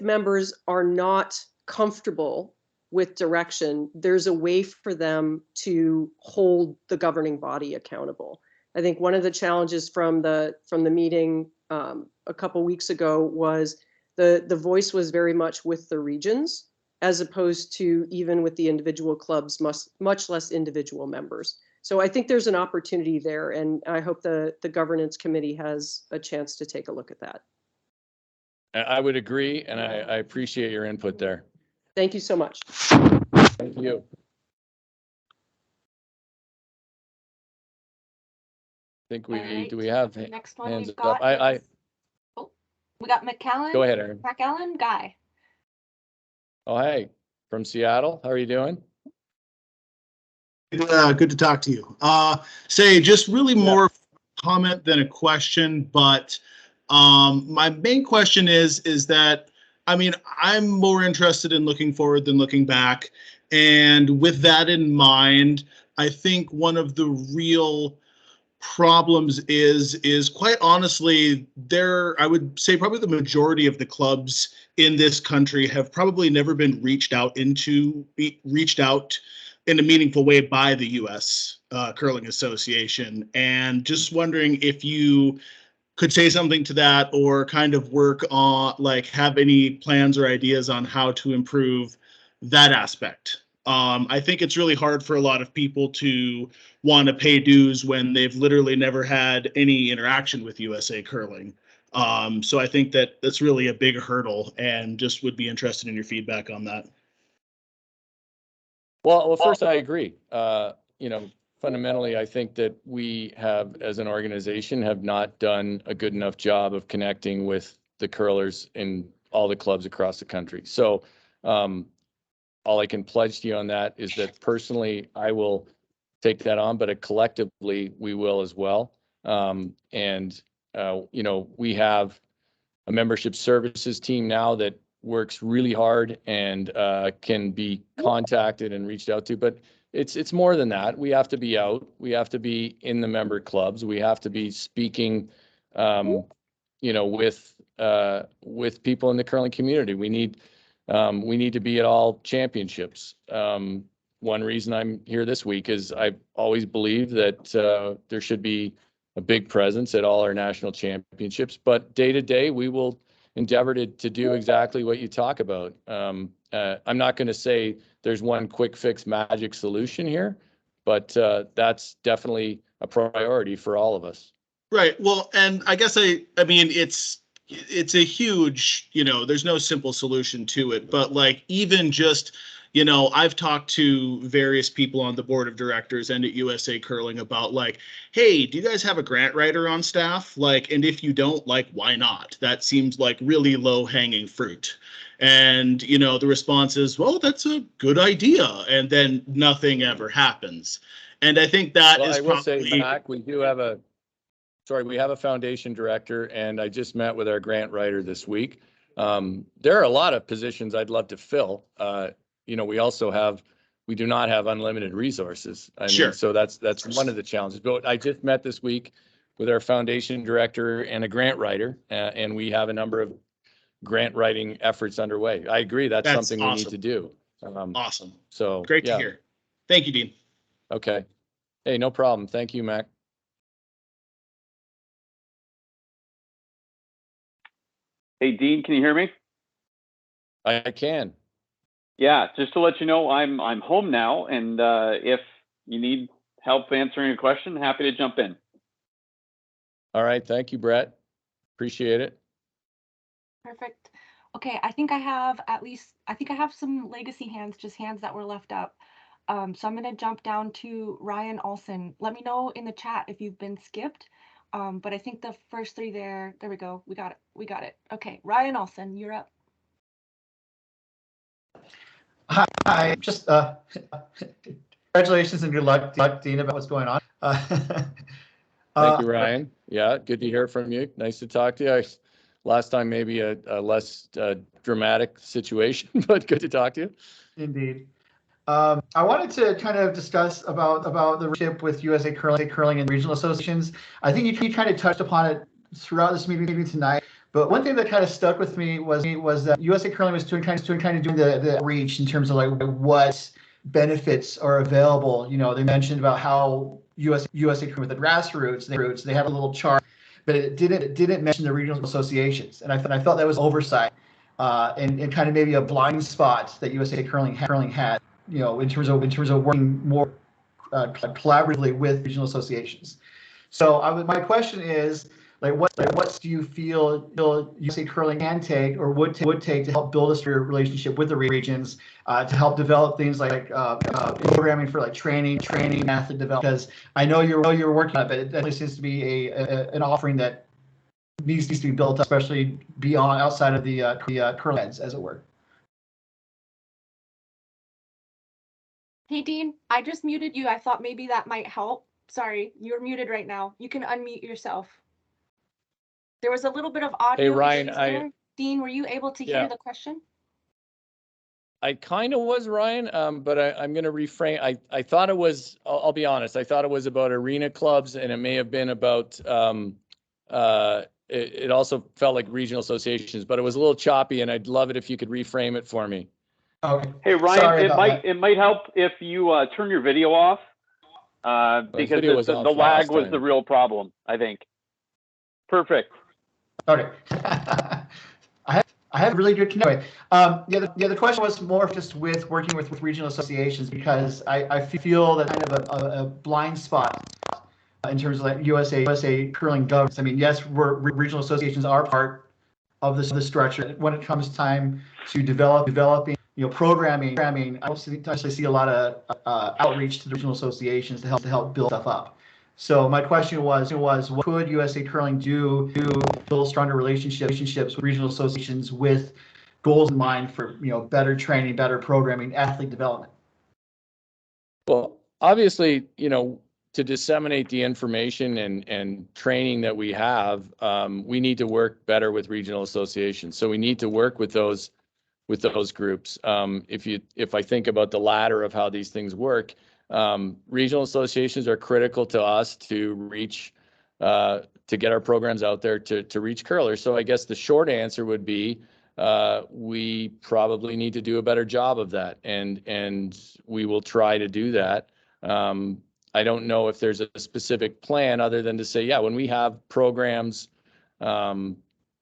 members are not comfortable with direction, there's a way for them to hold the governing body accountable. I think one of the challenges from the meeting a couple weeks ago was the voice was very much with the regions, as opposed to even with the individual clubs, much less individual members. So I think there's an opportunity there, and I hope the governance committee has a chance to take a look at that. I would agree, and I appreciate your input there. Thank you so much. Thank you. I think do we have the next one hands we've got up? We got McKellen. Go ahead, Aaron. McKellen, Guy. Oh, hey, from Seattle. How are you doing? Good to talk to you. Say just really more comment than a question, but my main question is that, I mean, I'm more interested in looking forward than looking back. And with that in mind, I think one of the real problems is quite honestly, I would say probably the majority of the clubs in this country have probably never been reached out in a meaningful way by the U.S. Curling Association. And just wondering if you could say something to that, or kind of work on, like, have any plans or ideas on how to improve that aspect. I think it's really hard for a lot of people to want to pay dues when they've literally never had any interaction with USA Curling. So I think that that's really a big hurdle, and just would be interested in your feedback on that. Well, first, I agree. Fundamentally, I think that we have, as an organization, have not done a good enough job of connecting with the curlers in all the clubs across the country. So all I can pledge to you on that is that personally, I will take that on, but collectively, we will as well. We have a membership services team now that works really hard and can be contacted and reached out to, but it's more than that. We have to be out. We have to be in the member clubs. We have to be speaking, with people in the curling community. We need to be at all championships. One reason I'm here this week is I've always believed that there should be a big presence at all our national championships, but day to day, we will endeavor to do exactly what you talk about. I'm not going to say there's one quick fix magic solution here, but that's definitely a priority for all of us. Right. Well, and I guess I mean, it's a huge, there's no simple solution to it, but like, even just, I've talked to various people on the board of directors and at USA Curling about, like, hey, do you guys have a grant writer on staff? Like, and if you don't, like, why not? That seems like really low hanging fruit. And, the response is, well, that's a good idea. And then nothing ever happens. And I think that is I will probably... say, Mac, we have a foundation director, and I just met with our grant writer this week. There are a lot of positions I'd love to fill. We do not have unlimited resources. Sure. So that's one of the challenges. But I just met this week with our foundation director and a grant writer, and we have a number of grant writing efforts underway. I agree. That's something we need awesome. to do. Awesome. So Great to yeah. hear. Thank you, Dean. Okay. Hey, no problem. Thank you, Mac. Hey, Dean, can you hear me? I can. Yeah, just to let you know, I'm home now, and if you need help answering a question, happy to jump in. All right. Thank you, Brett. Appreciate it. Perfect. Okay, I think I have some legacy hands, just hands that were left up. So I'm gonna jump down to Ryan Olson. Let me know in the chat if you've been skipped. But I think the first three there we go. We got it. Okay, Ryan Olson, you're up. Hi, just congratulations and good luck, Dean, about what's going on. Thank you, Ryan. Yeah, good to hear from you. Nice to talk to you. Last time maybe a less dramatic situation, but good to talk to you. Indeed. I wanted to kind of discuss about the relationship with USA Curling and regional associations. I think you kind of touched upon it throughout this meeting tonight. But one thing that kind of stuck with me was that USA Curling was doing the reach in terms of like what benefits are available. You know, they mentioned about how USA Curling with the grassroots, they have a little chart, but it didn't mention the regional associations, and I thought that was oversight and kind of maybe a blind spot that USA Curling had. You know, in terms of working more collaboratively with regional associations. So my question is, like, what do you feel USA Curling can take or would take to help build a relationship with the regions, to help develop things like programming for like training, athlete development? Because I know you're working on it, but it definitely seems to be an offering that needs to be built up, especially beyond outside of the curling heads, as it were. Hey Dean, I just muted you. I thought maybe that might help. Sorry, you're muted right now. You can unmute yourself. There was a little bit of audio. Hey Ryan, there. Dean, were you able to hear the question? I kind of was, Ryan, but I'm going to reframe. I thought it was, I'll be honest, I thought it was about arena clubs, and it may have been about, it also felt like regional associations, but it was a little choppy, and I'd love it if you could reframe it for me. Okay. Hey Ryan, it might help if you turn your video off, because the lag was the real problem, I think. Perfect. Okay. I have a really good connection. The question was more just with working with regional associations, because I feel that kind of a blind spot in terms of like USA Curling governance. I mean, yes, regional associations are part of the structure. When it comes time to developing, programming, I actually see a lot of outreach to the regional associations to help build stuff up. So my question was, what could USA Curling do to build stronger relationships with regional associations with goals in mind for better training, better programming, athlete development? Well, obviously, to disseminate the information and training that we have, we need to work better with regional associations. So we need to work with those groups. If I think about the ladder of how these things work, regional associations are critical to us to reach, to get our programs out there to reach curlers. So I guess the short answer would be, we probably need to do a better job of that, and we will try to do that. I don't know if there's a specific plan other than to say, yeah, when we have programs,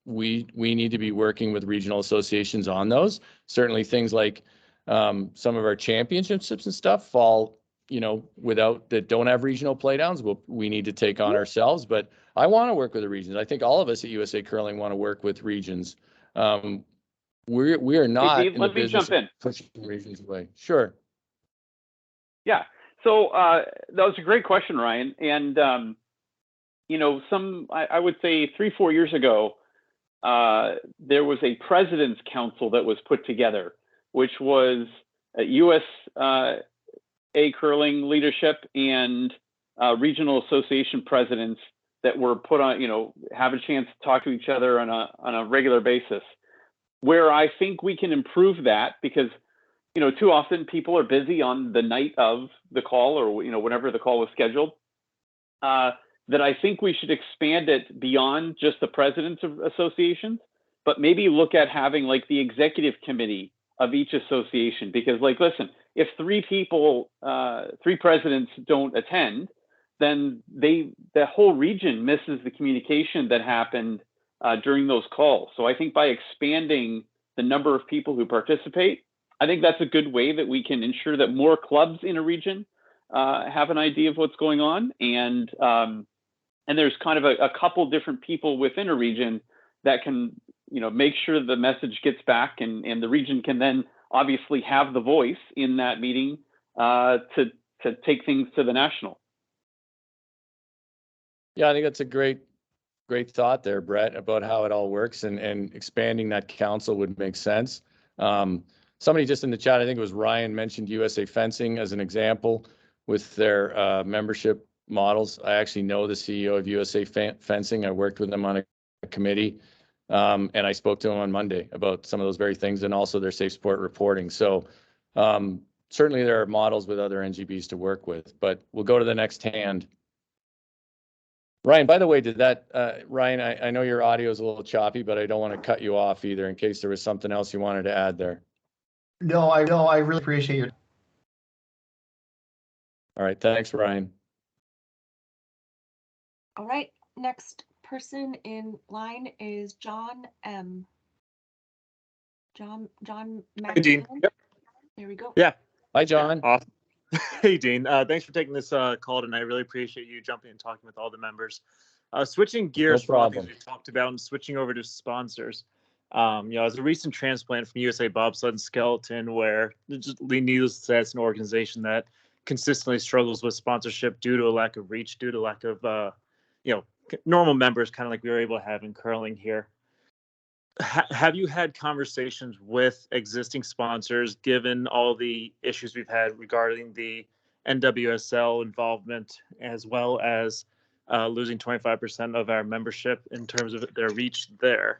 we need to be working with regional associations on those. Certainly things like some of our championships and stuff fall, that don't have regional playdowns, we need to take on ourselves. But I want to work with the regions. I think all of us at USA Curling want to work with regions. We are not in the business of pushing regions away. Sure. Yeah. So that was a great question, Ryan. And I would say 3-4 years ago, there was a president's council that was put together, which was USA Curling leadership and regional association presidents that were put on, have a chance to talk to each other on a regular basis. Where I think we can improve that, because too often people are busy on the night of the call, or whenever the call was scheduled, that I think we should expand it beyond just the presidents of associations but maybe look at having like the executive committee of each association, because like, listen, if three presidents don't attend, then the whole region misses the communication that happened during those calls. So I think by expanding the number of people who participate, I think that's a good way that we can ensure that more clubs in a region have an idea of what's going on. And there's kind of a couple different people within a region that can, make sure the message gets back, and the region can then obviously have the voice in that meeting to take things to the national. Yeah, I think that's a great thought there, Brett, about how it all works, and expanding that council would make sense. Somebody just in the chat, I think it was Ryan, mentioned USA Fencing as an example with their membership models. I actually know the CEO of USA Fencing. I worked with them on a committee, and I spoke to him on Monday about some of those very things, and also their safe sport reporting. So certainly there are models with other NGBs to work with, but we'll go to the next hand. Ryan, by the way, Ryan, I know your audio is a little choppy, but I don't want to cut you off either, in case there was something else you wanted to add there. No, I really appreciate your. All right, thanks, Ryan. All right, next person in line is John M. John Hey, Dean. Yep. There we go. Yeah. Hi, John. Awesome. Hey, Dean. Thanks for taking this call tonight. I really appreciate you jumping and talking with all the members. Switching gears from all things we talked about and switching over to sponsors. As a recent transplant from USA Bobsled and Skeleton, where needless to say, it's an organization that consistently struggles with sponsorship due to a lack of reach, due to lack of normal members, kind of like we were able to have in curling here. Have you had conversations with existing sponsors, given all the issues we've had regarding the NWSL involvement, as well as losing 25% of our membership in terms of their reach there?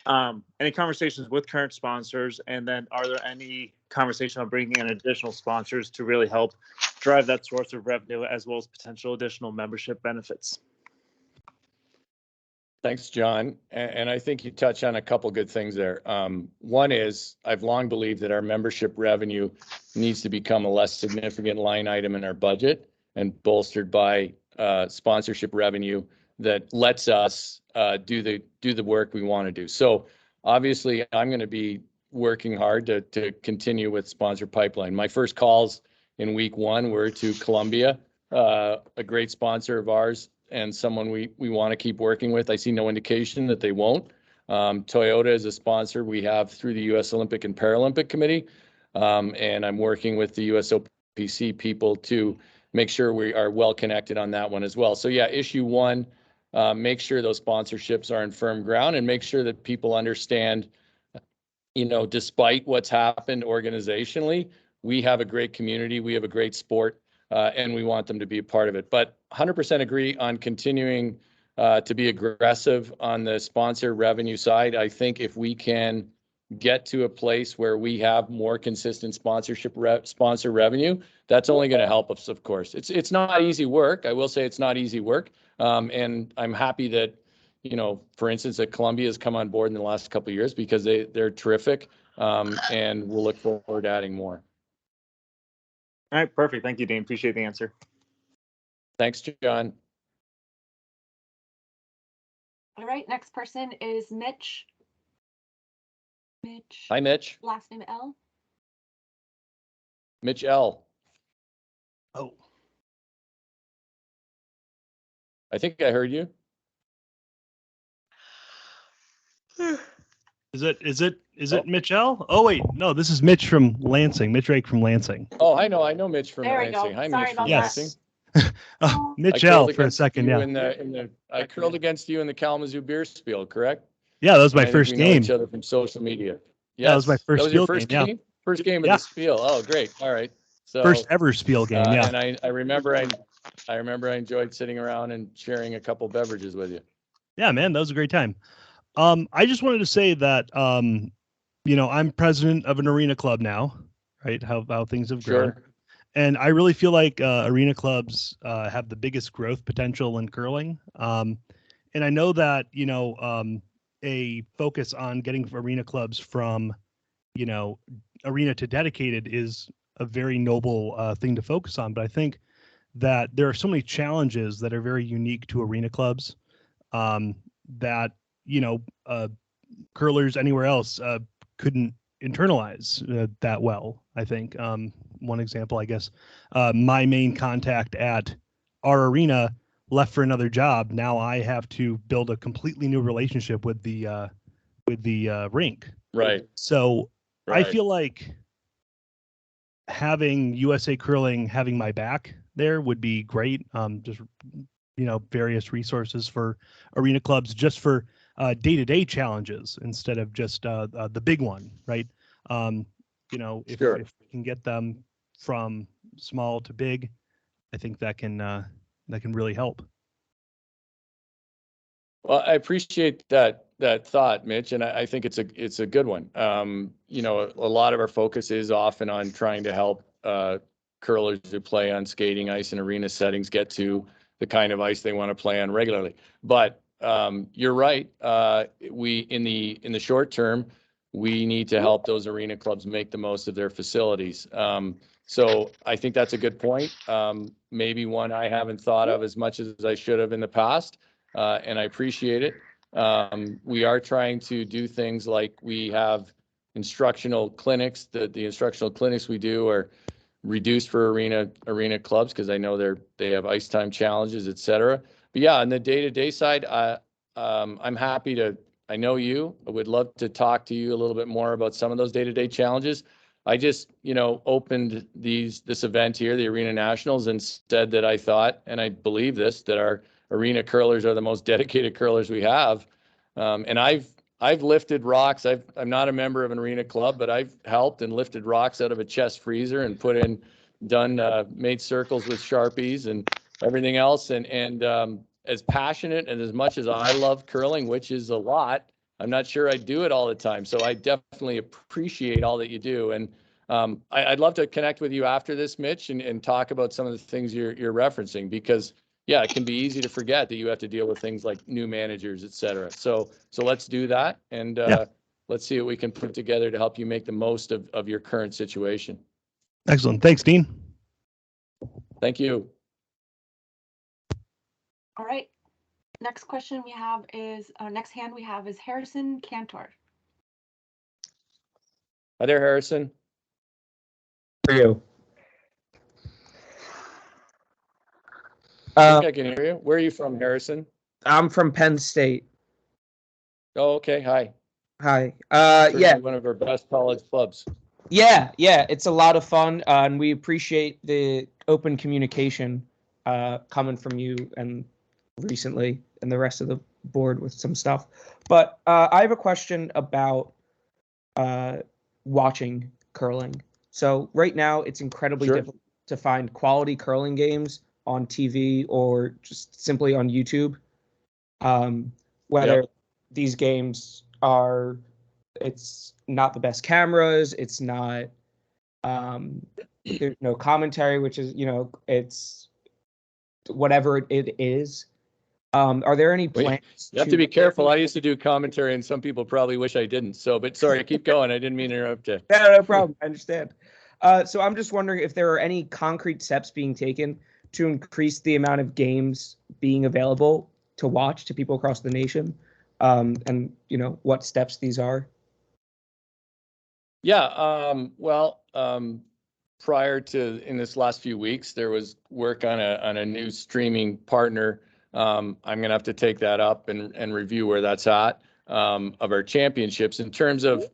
Any conversations with current sponsors, and then are there any conversation on bringing in additional sponsors to really help drive that source of revenue, as well as potential additional membership benefits? Thanks, John. And I think you touch on a couple good things there. One is, I've long believed that our membership revenue needs to become a less significant line item in our budget, and bolstered by sponsorship revenue that lets us do the work we want to do. So obviously, I'm going to be working hard to continue with sponsor pipeline. My first calls in week one were to Columbia, a great sponsor of ours, and someone we want to keep working with. I see no indication that they won't. Toyota is a sponsor we have through the U.S. Olympic and Paralympic Committee, and I'm working with the USOPC people to make sure we are well connected on that one as well. So yeah, issue one, make sure those sponsorships are in firm ground, and make sure that people understand, despite what's happened organizationally, we have a great community, we have a great sport, and we want them to be a part of it. But 100% agree on continuing to be aggressive on the sponsor revenue side. I think if we can get to a place where we have more consistent sponsor revenue, that's only going to help us, of course. It's not easy work. I will say it's not easy work. And I'm happy that, for instance, that Columbia has come on board in the last couple of years, because they're terrific, and we'll look forward to adding more. All right, perfect. Thank you, Dean. Appreciate the answer. Thanks, John. All right, next person is Mitch. Hi, Mitch. Last name L. Mitch L. Oh. I think I heard you. Is it Mitch L? Oh wait, no, this is Mitch from Lansing. Mitch Rake from Lansing. Oh, I know Mitch from there Lansing. Hi, Mitch from Lansing. Mitch L for a second. Yeah. I curled against you in the Kalamazoo beer spiel, correct? Yeah, that was my first game. We know each other from social media. Yes. Yeah, that was my first. That was your first game. Yeah. First game of the spiel. Oh, great. All right. So first ever spiel game. Yeah. And I remember I enjoyed sitting around and sharing a couple beverages with you. Yeah, man, that was a great time. I just wanted to say that I'm president of an arena club now, right? How things have grown. Sure. And I really feel like arena clubs have the biggest growth potential in curling. And I know that, a focus on getting arena clubs from, you know, arena to dedicated is a very noble thing to focus on. But I think that there are so many challenges that are very unique to arena clubs that, you know, curlers anywhere else couldn't internalize that well. I think one example, I guess, my main contact at our arena left for another job. Now I have to build a completely new relationship with the rink. Right. So Right. I feel like having USA Curling having my back there would be great. Just, you know, various resources for arena clubs just for day-to-day challenges instead of just the big one, right? You know, if we can get them from small to big, I think that can really help. Well, I appreciate that thought, Mitch, and I think it's a good one. You know, a lot of our focus is often on trying to help curlers who play on skating ice and arena settings get to the kind of ice they want to play on regularly. But you're right. We in the short term, we need to help those arena clubs make the most of their facilities. So I think that's a good point. Maybe one I haven't thought of as much as I should have in the past. And I appreciate it. We are trying to do things like we have instructional clinics. The instructional clinics we do are reduced for arena clubs because I know they have ice time challenges, et cetera. But yeah, on the day-to-day side, I'm happy to. I know you. I would love to talk to you a little bit more about some of those day-to-day challenges. I just, you know, opened this event here, the Arena Nationals, and said that I thought, and I believe this, that our arena curlers are the most dedicated curlers we have. And I've lifted rocks. I'm not a member of an arena club, but I've helped and lifted rocks out of a chest freezer and made circles with Sharpies and everything else. And as passionate and as much as I love curling, which is a lot, I'm not sure I do it all the time. So I definitely appreciate all that you do. And I'd love to connect with you after this, Mitch, and talk about some of the things you're referencing, because yeah, it can be easy to forget that you have to deal with things like new managers, et cetera. So let's do that, and let's see what we can put together to help you make the most of your current situation. Excellent. Thanks, Dean. Thank you. All right. Next question we have is, next hand we have is Harrison Cantor. Hi there, Harrison. For you. I think I can hear you. Where are you from, Harrison? I'm from Penn State. Oh, okay. Hi. Hi. Yeah. One of our best college clubs. Yeah. It's a lot of fun, and we appreciate the open communication coming from you and recently and the rest of the board with some stuff. But I have a question about watching curling. So right now, it's incredibly difficult to find quality curling games on TV or just simply on YouTube. Whether these games it's not the best cameras, it's not, there's no commentary, which is, you know, it's whatever it is. Are there any plans? You have to be careful. I used to do commentary, and some people probably wish I didn't. So, but sorry, keep going. I didn't mean to interrupt you. No problem. I understand. So I'm just wondering if there are any concrete steps being taken to increase the amount of games being available to watch to people across the nation, and you know what steps these are. Yeah. Prior to in this last few weeks, there was work on a new streaming partner. I'm going to have to take that up and review where that's at, of our championships in terms of,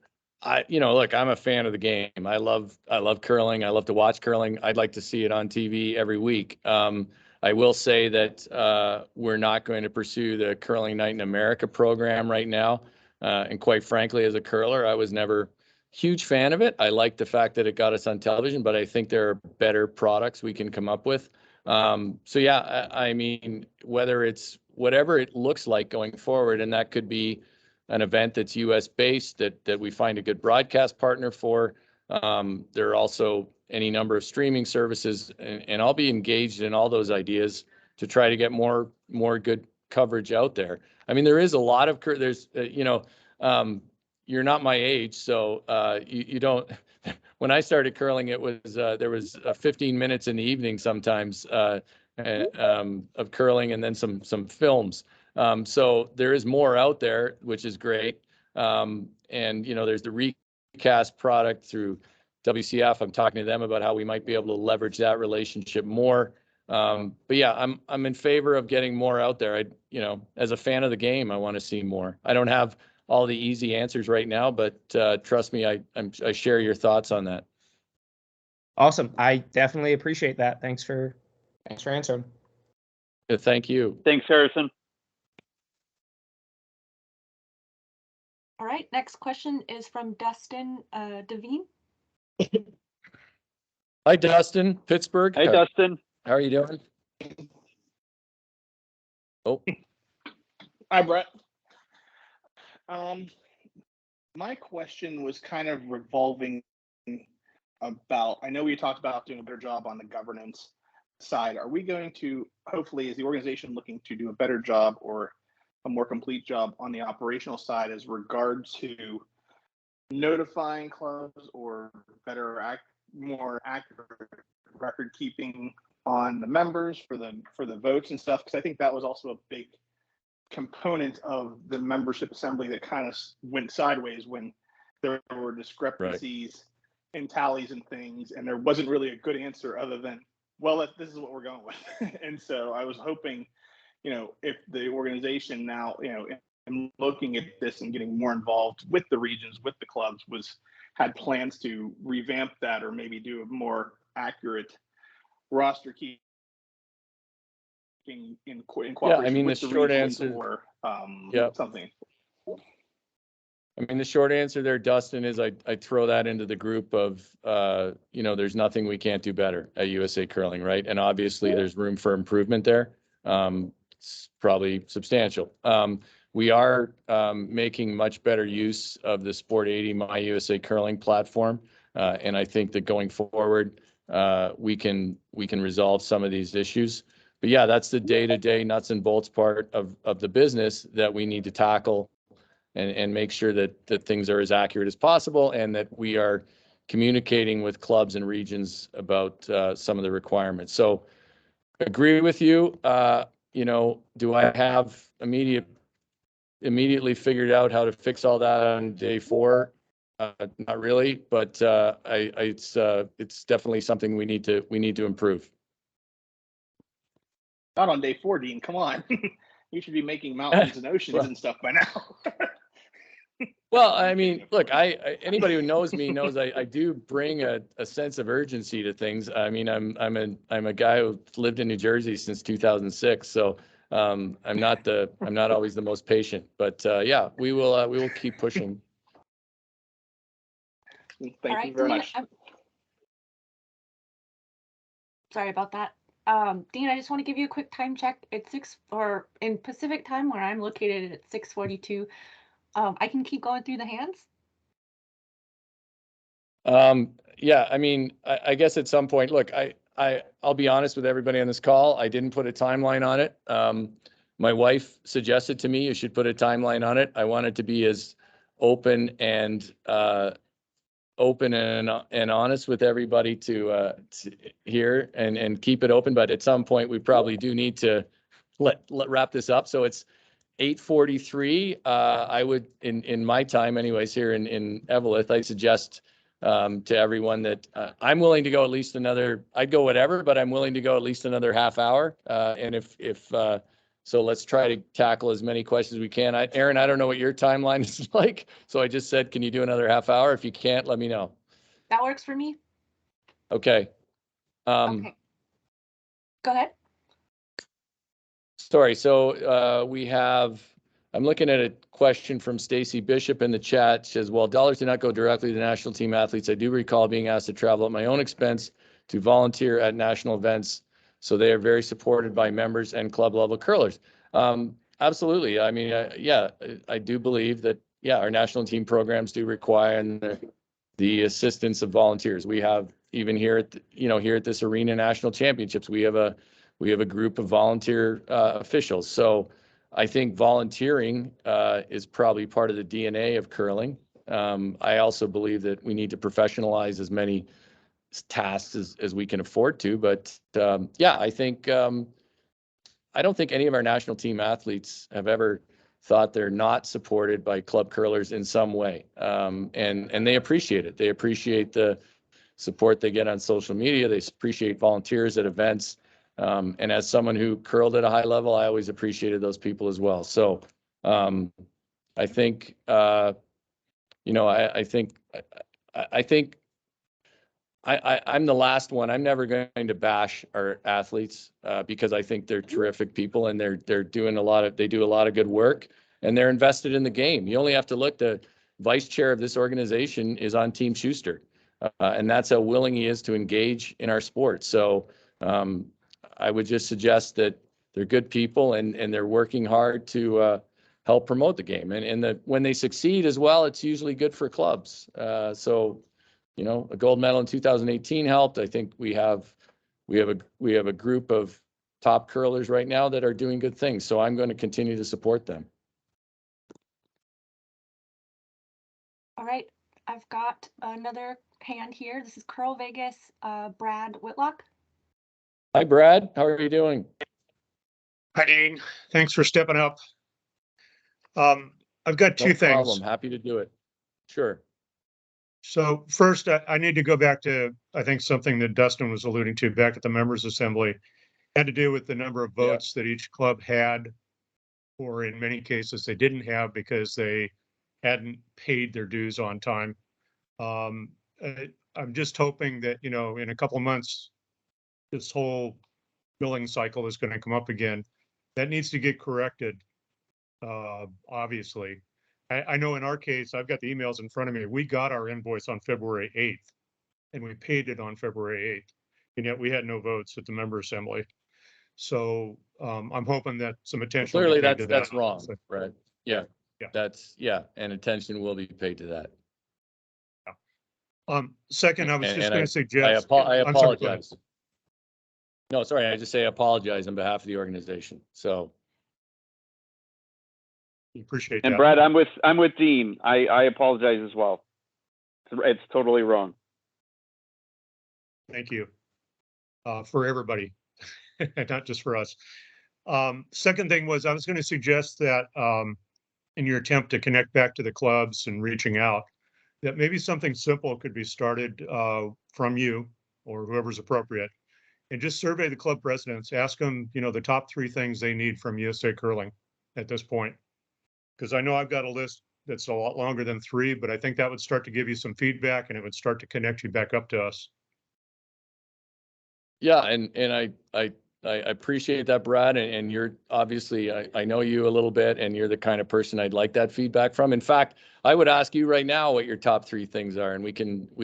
look, I'm a fan of the game. I love curling. I love to watch curling. I'd like to see it on TV every week. I will say that we're not going to pursue the Curling Night in America program right now. And quite frankly, as a curler, I was never huge fan of it. I like the fact that it got us on television, but I think there are better products we can come up with. So yeah, I mean, whether it's whatever it looks like going forward, and that could be an event that's US based that we find a good broadcast partner for. There are also any number of streaming services, and I'll be engaged in all those ideas to try to get more good coverage out there. I mean, there is a lot of, there's, you're not my age, so you don't, when I started curling, it was, there was 15 minutes in the evening sometimes of curling, and then some films. So there is more out there, which is great. And, there's the recast product through WCF. I'm talking to them about how we might be able to leverage that relationship more. But yeah, I'm in favor of getting more out there. As a fan of the game, I want to see more. I don't have all the easy answers right now, but trust me, I share your thoughts on that. Awesome. I definitely appreciate that. Thanks for answering. Yeah, thank you. Thanks, Harrison. All right, next question is from Dustin Devine. Hi, Dustin, Pittsburgh. Hey, Dustin. How are you doing? Oh. Hi, Brett. My question was kind of revolving about, I know we talked about doing a better job on the governance side. Are we going to, hopefully, is the organization looking to do a better job or a more complete job on the operational side as regards to notifying clubs or more accurate record keeping on the members for the votes and stuff? Because I think that was also a big component of the membership assembly that kind of went sideways when there were discrepancies in tallies and things, and there wasn't really a good answer other than, well, this is what we're going with. And so I was hoping, if the organization now, in looking at this and getting more involved with the regions, with the clubs, had plans to revamp that or maybe do a more accurate roster keeping in cooperation with the short regions answer, or something. I mean, the short answer there, Dustin, is I throw that into the group of, there's nothing we can't do better at USA Curling, right? And obviously there's room for improvement there. It's probably substantial. We are making much better use of the Sport 80 My USA Curling platform. And I think that going forward, we can resolve some of these issues. But yeah, that's the day-to-day nuts and bolts part of the business that we need to tackle and make sure that things are as accurate as possible, and that we are communicating with clubs and regions about some of the requirements. So agree with you. Do I have immediately figured out how to fix all that on day 4? Not really, but it's definitely something we need to improve. Not on day 4, Dean. Come on. You should be making mountains and oceans and stuff by now. Well, I mean, look, anybody who knows me knows I do bring a sense of urgency to things. I mean, I'm a guy who lived in New Jersey since 2006, so I'm not always the most patient, but yeah, we will keep pushing. Thank you very much. Sorry about that. Dean, I just want to give you a quick time check. It's in Pacific time, where I'm located at 6:42. I can keep going through the hands. Yeah, I mean, I guess at some point, look, I'll be honest with everybody on this call. I didn't put a timeline on it. My wife suggested to me you should put a timeline on it. I wanted to be as open and honest with everybody to hear and keep it open. But at some point, we probably do need to let wrap this up. So it's 8:43. I would, in my time anyways, here in Eveleth, I suggest to everyone that I'm willing to go at least I'd go whatever, but I'm willing to go at least another half hour. And if so, let's try to tackle as many questions as we can. Aaron, I don't know what your timeline is like, so I just said, can you do another half hour? If you can't, let me know. That works for me. Okay. Okay. Go ahead. Sorry. So I'm looking at a question from Stacy Bishop in the chat. She says, while dollars do not go directly to national team athletes, I do recall being asked to travel at my own expense to volunteer at national events. So they are very supported by members and club level curlers. Absolutely. I mean, yeah, I do believe that, yeah, our national team programs do require the assistance of volunteers. We have, even here at this arena national championships, we have a group of volunteer officials. So I think volunteering is probably part of the DNA of curling. I also believe that we need to professionalize as many tasks as we can afford to. But yeah, I think I don't think any of our national team athletes have ever thought they're not supported by club curlers in some way. And they appreciate it. They appreciate the support they get on social media. They appreciate volunteers at events. And as someone who curled at a high level, I always appreciated those people as well. So I think, you know, I think I'm the last one. I'm never going to bash our athletes because I think they're terrific people and they're doing they do a lot of good work and they're invested in the game. You only have to look. The vice chair of this organization is on Team Schuster, and that's how willing he is to engage in our sport. So I would just suggest that they're good people and they're working hard to help promote the game. And when they succeed as well, it's usually good for clubs. So. You know, a gold medal in 2018 helped. I think we have a group of top curlers right now that are doing good things. So I'm going to continue to support them. All right, I've got another hand here. This is Curl Vegas, Brad Whitlock. Hi, Brad. How are you doing? Hi, Dean. Thanks for stepping up. I've got two things. No problem. Happy to do it. Sure. So first, I need to go back to, I think, something that Dustin was alluding to back at the members assembly. It had to do with the number of votes that each club had, or in many cases they didn't have because they hadn't paid their dues on time. I'm just hoping that, you know, in a couple of months, this whole billing cycle is going to come up again. That needs to get corrected, obviously. I know in our case, I've got the emails in front of me. We got our invoice on February 8th and we paid it on February 8th. And yet we had no votes at the member assembly. So I'm hoping that some attention. Well, clearly that's wrong, right? Yeah. And attention will be paid to that. Yeah. Second, I was just going to suggest. I apologize. No, sorry. I just say apologize on behalf of the organization. So. Appreciate that. And Brad, I'm with Dean. I apologize as well. It's totally wrong. Thank you for everybody, not just for us. Second thing was I was going to suggest that in your attempt to connect back to the clubs and reaching out, that maybe something simple could be started from you or whoever's appropriate, and just survey the club presidents, ask them, you know, the top 3 things they need from USA Curling at this point. Because I know I've got a list that's a lot longer than 3, but I think that would start to give you some feedback and it would start to connect you back up to us. Yeah, and I appreciate that, Brad, and you're obviously, I know you a little bit and you're the kind of person I'd like that feedback from. In fact, I would ask you right now what your top 3 things are and we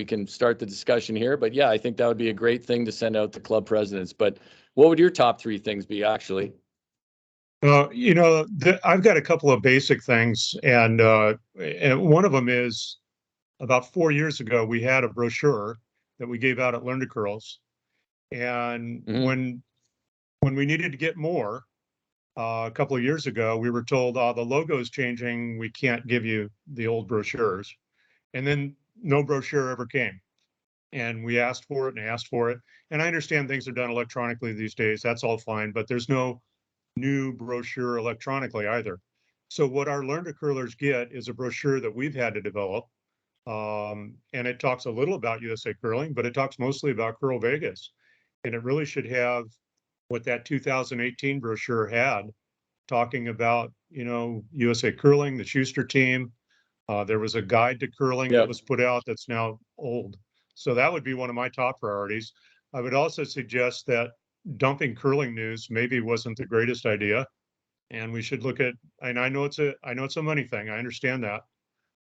can start the discussion here. But yeah, I think that would be a great thing to send out to club presidents. But what would your top 3 things be actually? You know, I've got a couple of basic things, and one of them is about 4 years ago, we had a brochure that we gave out at Learn to Curls. And when we needed to get more, a couple of years ago, we were told, the logo is changing. We can't give you the old brochures. And then no brochure ever came. And we asked for it and asked for it. And I understand things are done electronically these days. That's all fine, but there's no new brochure electronically either. So what our Learn to Curlers get is a brochure that we've had to develop. And it talks a little about USA Curling, but it talks mostly about Curl Vegas. And it really should have what that 2018 brochure had, talking about, you know, USA Curling, the Schuster team. There was a guide to curling that was put out that's now old. So that would be one of my top priorities. I would also suggest that dumping curling news maybe wasn't the greatest idea, and we should look at. And I know it's a money thing. I understand that,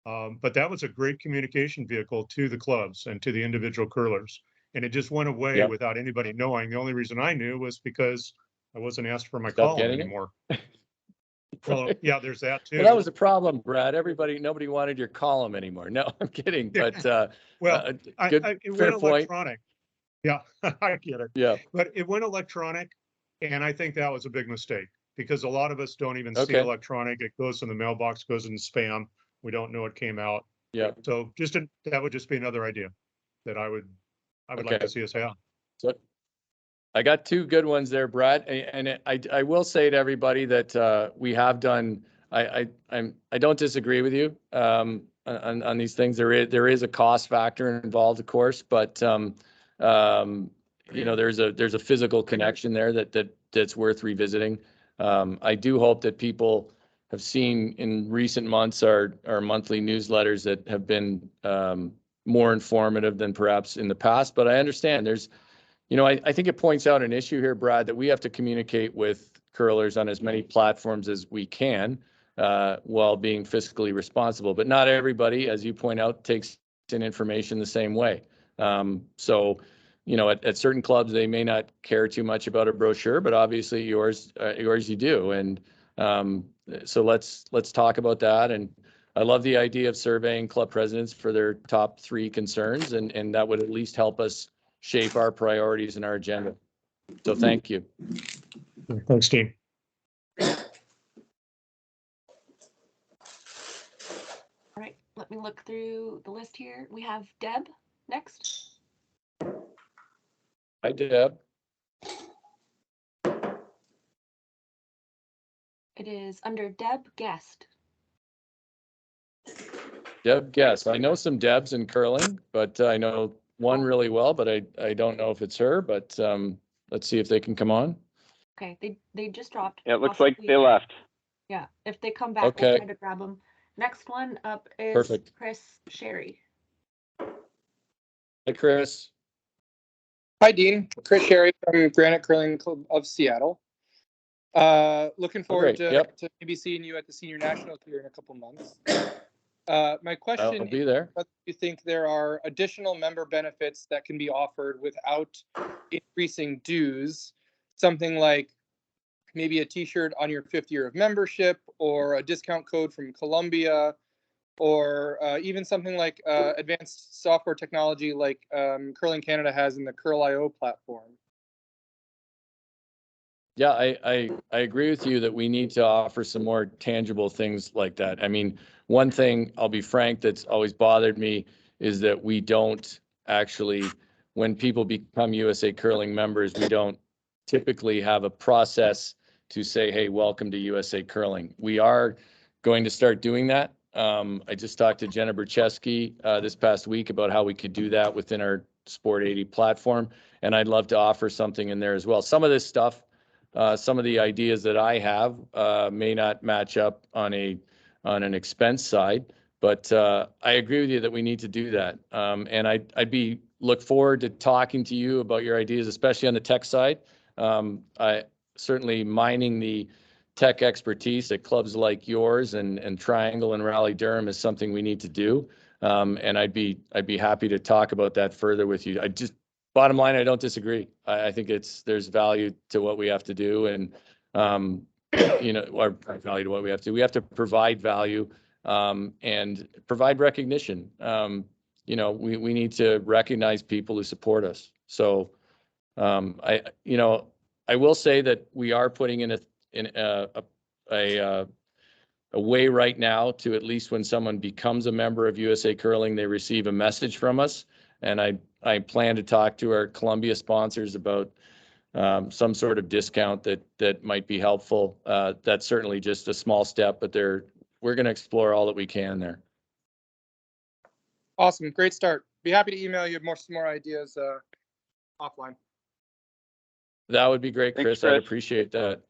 but that was a great communication vehicle to the clubs and to the individual curlers, and it just went away without anybody knowing. The only reason I knew was because I wasn't asked for my column anymore. Well, yeah, there's that too. Well, that was a problem, Brad. Nobody wanted your column anymore. No, I'm kidding. But well, it went electronic. Yeah, I get it. Yeah. But it went electronic, and I think that was a big mistake. because a lot of us don't even see Okay. electronic. It goes in the mailbox, goes in spam. We don't know it came out. Yeah. So that would just be another idea that I would like Okay. to see us have. So I got two good ones there, Brad. And I will say to everybody that we have done. I don't disagree with you on these things. There is a cost factor involved, of course, but you know, there's a physical connection there that's worth revisiting. I do hope that people have seen in recent months our monthly newsletters that have been more informative than perhaps in the past. But I understand there's, you know, I think it points out an issue here, Brad, that we have to communicate with curlers on as many platforms as we can while being fiscally responsible. But not everybody, as you point out, takes in information the same way. So, you know, at certain clubs, they may not care too much about a brochure, but obviously yours you do. And so let's talk about that. And I love the idea of surveying club presidents for their top 3 concerns, and that would at least help us shape our priorities and our agenda. So thank you. Thanks, Dean. All right, let me look through the list here. We have Deb next. Hi, Deb. It is under Deb Guest. Deb Guest. I know some Debs in curling, but I know one really well, but I don't know if it's her, but let's see if they can come on. Okay, they just dropped. Yeah, it looks like they left. Yeah, if they come back, Okay. we'll try to grab them. Next one up is Perfect. Chris Sherry. Hi, Chris. Hi, Dean. Chris Sherry from Granite Curling Club of Seattle. Looking forward great. Yep. to maybe seeing you at the Senior Nationals here in a couple months. My question I'll be is there. whether you think there are additional member benefits that can be offered without increasing dues, something like maybe a t-shirt on your 5th year of membership, or a discount code from Columbia, or even something like advanced software technology like Curling Canada has in the Curl.io platform. Yeah, I agree with you that we need to offer some more tangible things like that. I mean, one thing, I'll be frank, that's always bothered me is that we don't actually, when people become USA Curling members, we don't typically have a process to say, hey, welcome to USA Curling. We are going to start doing that. I just talked to Jenna Bercheski this past week about how we could do that within our Sport 80 platform, and I'd love to offer something in there as well. Some of this stuff, some of the ideas that I have may not match up on an expense side, but I agree with you that we need to do that. And I'd look forward to talking to you about your ideas, especially on the tech side. I certainly mining the tech expertise at clubs like yours and Triangle and Raleigh Durham is something we need to do. And I'd be happy to talk about that further with you. Bottom line, I don't disagree. I think there's value to what we have to do, and you know, or value to what we have to. We have to provide value and provide recognition. You know, we need to recognize people who support us. So I will say that we are putting in a way right now to, at least when someone becomes a member of USA Curling, they receive a message from us. And I plan to talk to our Columbia sponsors about some sort of discount that might be helpful. That's certainly just a small step, but we're going to explore all that we can there. Awesome, great start. Be happy to email you some more ideas offline. That would be great, Thanks, Chris. I'd appreciate that.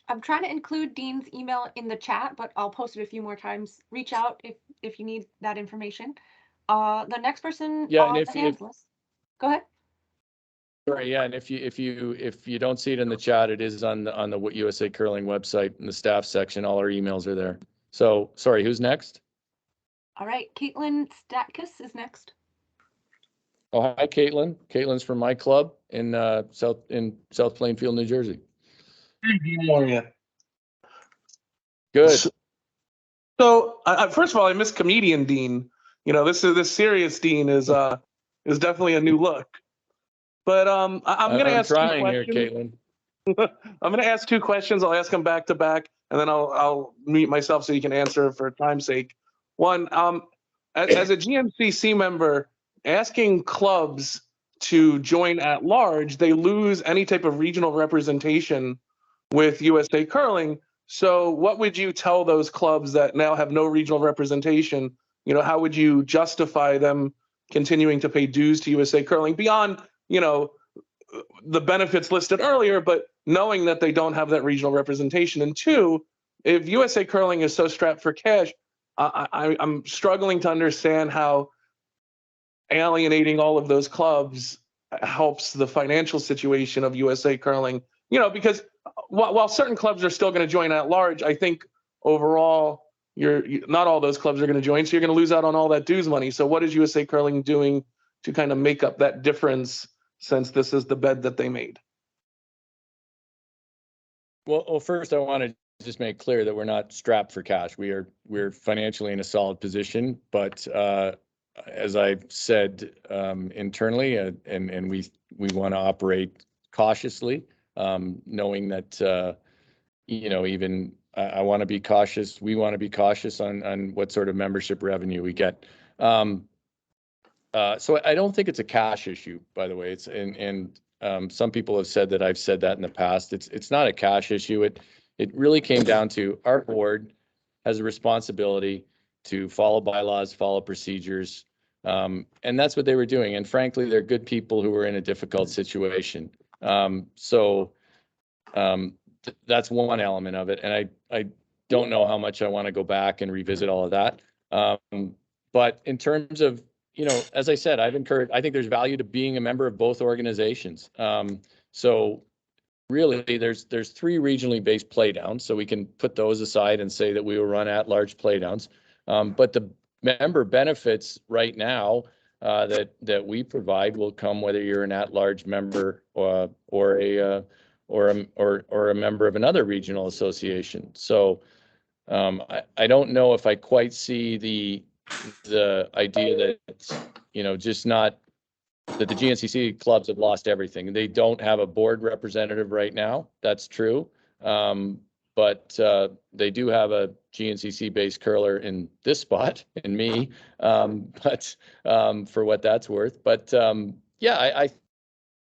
I'm trying to include Dean's email in the chat, but I'll post it a few more times. Reach out if you need that information. The next person on the hands list. Go ahead. Sorry, yeah, and if you don't see it in the chat, it is on the USA Curling website in the staff section. All our emails are there. So sorry, who's next? All right, Caitlin Statkus is next. Oh, hi, Caitlin. Caitlin's from my club in South Plainfield, New Jersey. How are you? Good. So, first of all, I miss comedian Dean. You know, this serious Dean is definitely a new look. But I'm going to ask two trying here, questions. Caitlin. I'm going to ask two questions. I'll ask them back to back, and then I'll mute myself so you can answer for time's sake. One, as a GNCC member, asking clubs to join at large, they lose any type of regional representation with USA Curling. So what would you tell those clubs that now have no regional representation? You know, how would you justify them continuing to pay dues to USA Curling beyond, you know, the benefits listed earlier, but knowing that they don't have that regional representation? And two, if USA Curling is so strapped for cash, I'm struggling to understand how alienating all of those clubs helps the financial situation of USA Curling. You know, because while certain clubs are still going to join at large, I think overall not all those clubs are going to join, so you're going to lose out on all that dues money. So what is USA Curling doing to kind of make up that difference, since this is the bed that they made? Well, first I want to just make clear that we're not strapped for cash. We're financially in a solid position, but as I've said internally, and we want to operate cautiously, knowing that you know, even I want to be cautious. We want to be cautious on what sort of membership revenue we get. So I don't think it's a cash issue, by the way. It's some people have said that I've said that in the past. It's not a cash issue. It really came down to our board has a responsibility to follow bylaws, follow procedures, and that's what they were doing. And frankly, they're good people who were in a difficult situation. That's one element of it, and I don't know how much I want to go back and revisit all of that. But in terms of, you know, as I said, I think there's value to being a member of both organizations. So really, there's 3 regionally based playdowns, so we can put those aside and say that we will run at large playdowns. But the member benefits right now that we provide will come whether you're an at-large member or a member of another regional association. So I don't know if I quite see the idea that, you know, just not that the GNCC clubs have lost everything. They don't have a board representative right now. That's true. But they do have a GNCC based curler in this spot, in me, but for what that's worth. But yeah, I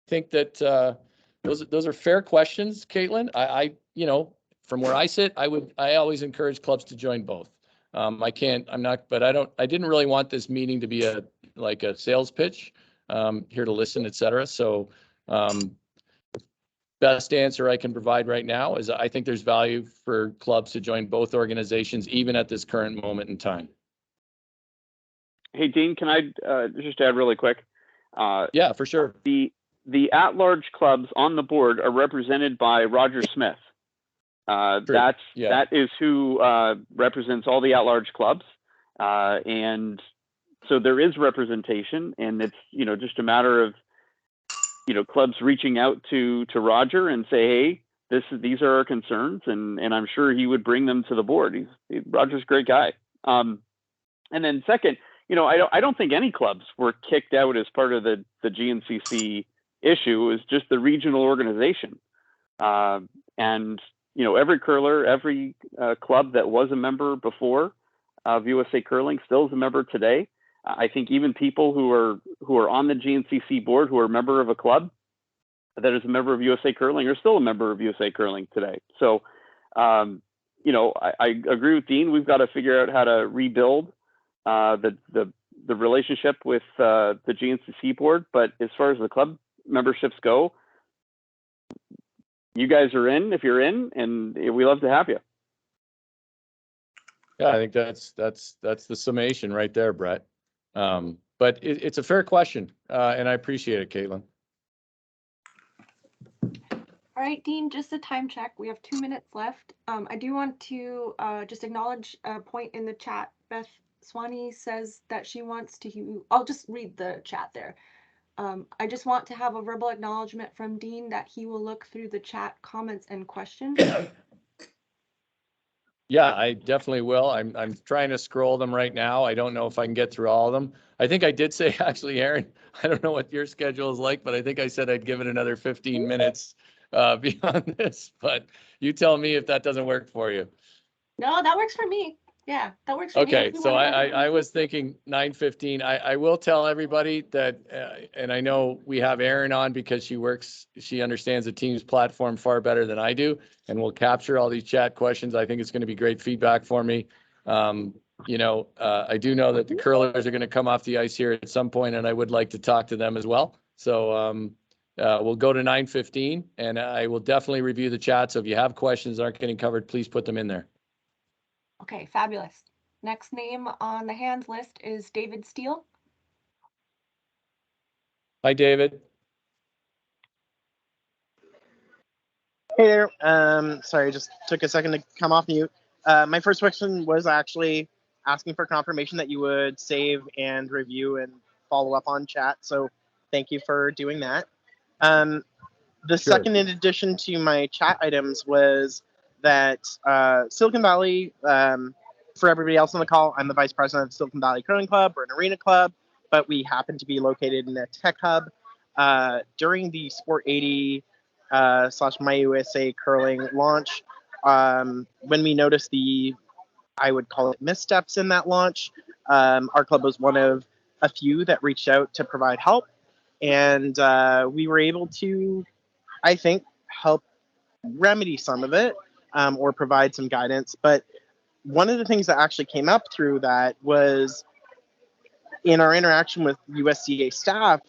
think that those are fair questions, Caitlin. I you know, from where I sit, I always encourage clubs to join both. I didn't really want this meeting to be like a sales pitch, here to listen, et cetera. So best answer I can provide right now is I think there's value for clubs to join both organizations, even at this current moment in time. Hey, Dean, can I just add really quick? Yeah, for sure. The at-large clubs on the board are represented by Roger Smith. That is who represents all the at-large clubs, and so there is representation, and it's, you know, just a matter of, you know, clubs reaching out to Roger and say, hey, these are our concerns, and I'm sure he would bring them to the board. Roger's a great guy. And then second, you know, I don't think any clubs were kicked out as part of the GNCC issue. It was just the regional organization. And, you know, every curler, every club that was a member before of USA Curling still is a member today. I think even people who are on the GNCC board who are a member of a club that is a member of USA Curling are still a member of USA Curling today. So, you know, I agree with Dean. We've got to figure out how to rebuild the relationship with the GNCC board. But as far as the club memberships go, you guys are in if you're in, and we love to have you. Yeah, I think that's the summation right there, Brett. But it's a fair question, and I appreciate it, Caitlin. All right, Dean, just a time check. We have 2 minutes left. I do want to just acknowledge a point in the chat. Beth Swanee says that she wants to, I'll just read the chat there. I just want to have a verbal acknowledgement from Dean that he will look through the chat comments and questions. Yeah, I definitely will. I'm trying to scroll them right now. I don't know if I can get through all of them. I think I did say, actually, Aaron, I don't know what your schedule is like, but I think I said I'd give it another 15 minutes beyond this, but you tell me if that doesn't work for you. No, that works for me. Yeah, that works for me. Okay, If we so wanna- I was thinking 9:15. I will tell everybody that, and I know we have Erin on because she understands the Teams platform far better than I do, and we'll capture all these chat questions. I think it's going to be great feedback for me. I do know that the curlers are going to come off the ice here at some point, and I would like to talk to them as well. So we'll go to 9:15, and I will definitely review the chat. So if you have questions that aren't getting covered, please put them in there. Okay, fabulous. Next name on the hands list is David Steele. Hi, David. Hey there. Sorry, just took a second to come off mute. My first question was actually asking for confirmation that you would save and review and follow up on chat. So thank you for doing that. The second, in addition to my chat items, was that Silicon Valley, for everybody else on the call, I'm the vice president of Silicon Valley Curling Club. We're an arena club, but we happen to be located in a tech hub. During the Sport 80 / My USA Curling launch, when we noticed I would call it missteps in that launch, our club was one of a few that reached out to provide help. And we were able to, I think, help remedy some of it or provide some guidance. But one of the things that actually came up through that was in our interaction with USCA staff,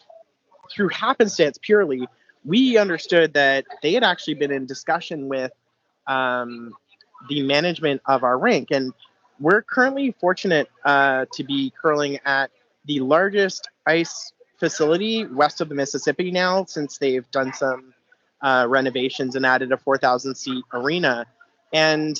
through happenstance purely, we understood that they had actually been in discussion with the management of our rink. And we're currently fortunate to be curling at the largest ice facility west of the Mississippi now, since they've done some renovations and added a 4,000 seat arena. And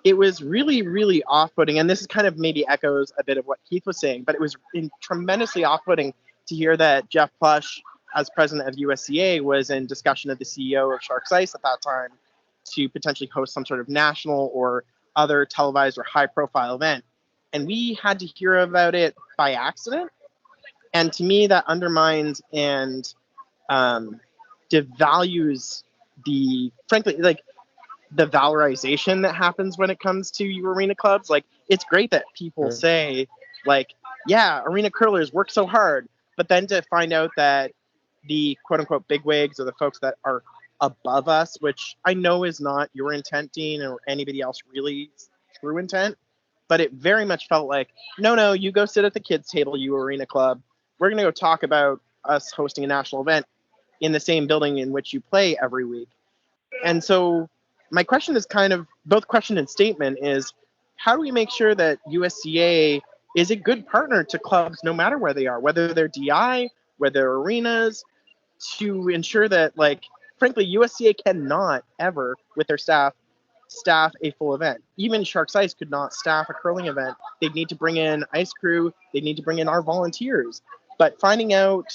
it was really, really off-putting. And this is kind of maybe echoes a bit of what Keith was saying, but it was tremendously off-putting to hear that Jeff Plush, as president of USCA, was in discussion of the CEO of Sharks Ice at that time to potentially host some sort of national or other televised or high-profile event. And we had to hear about it by accident. And to me, that undermines and devalues frankly, the valorization that happens when it comes to arena clubs. Like, it's great that people say, like, yeah, arena curlers work so hard, but then to find out that the quote unquote bigwigs or the folks that are above us, which I know is not your intent, Dean, or anybody else really true intent, but it very much felt like, no, you go sit at the kids' table, you arena club. We're going to go talk about us hosting a national event in the same building in which you play every week. And so my question is kind of both question and statement is, how do we make sure that USCA is a good partner to clubs no matter where they are, whether they're DI, whether they're arenas, to ensure that, like, frankly, USCA cannot ever, with their staff a full event. Even Sharks Ice could not staff a curling event. They'd need to bring in ice crew. They'd need to bring in our volunteers. But finding out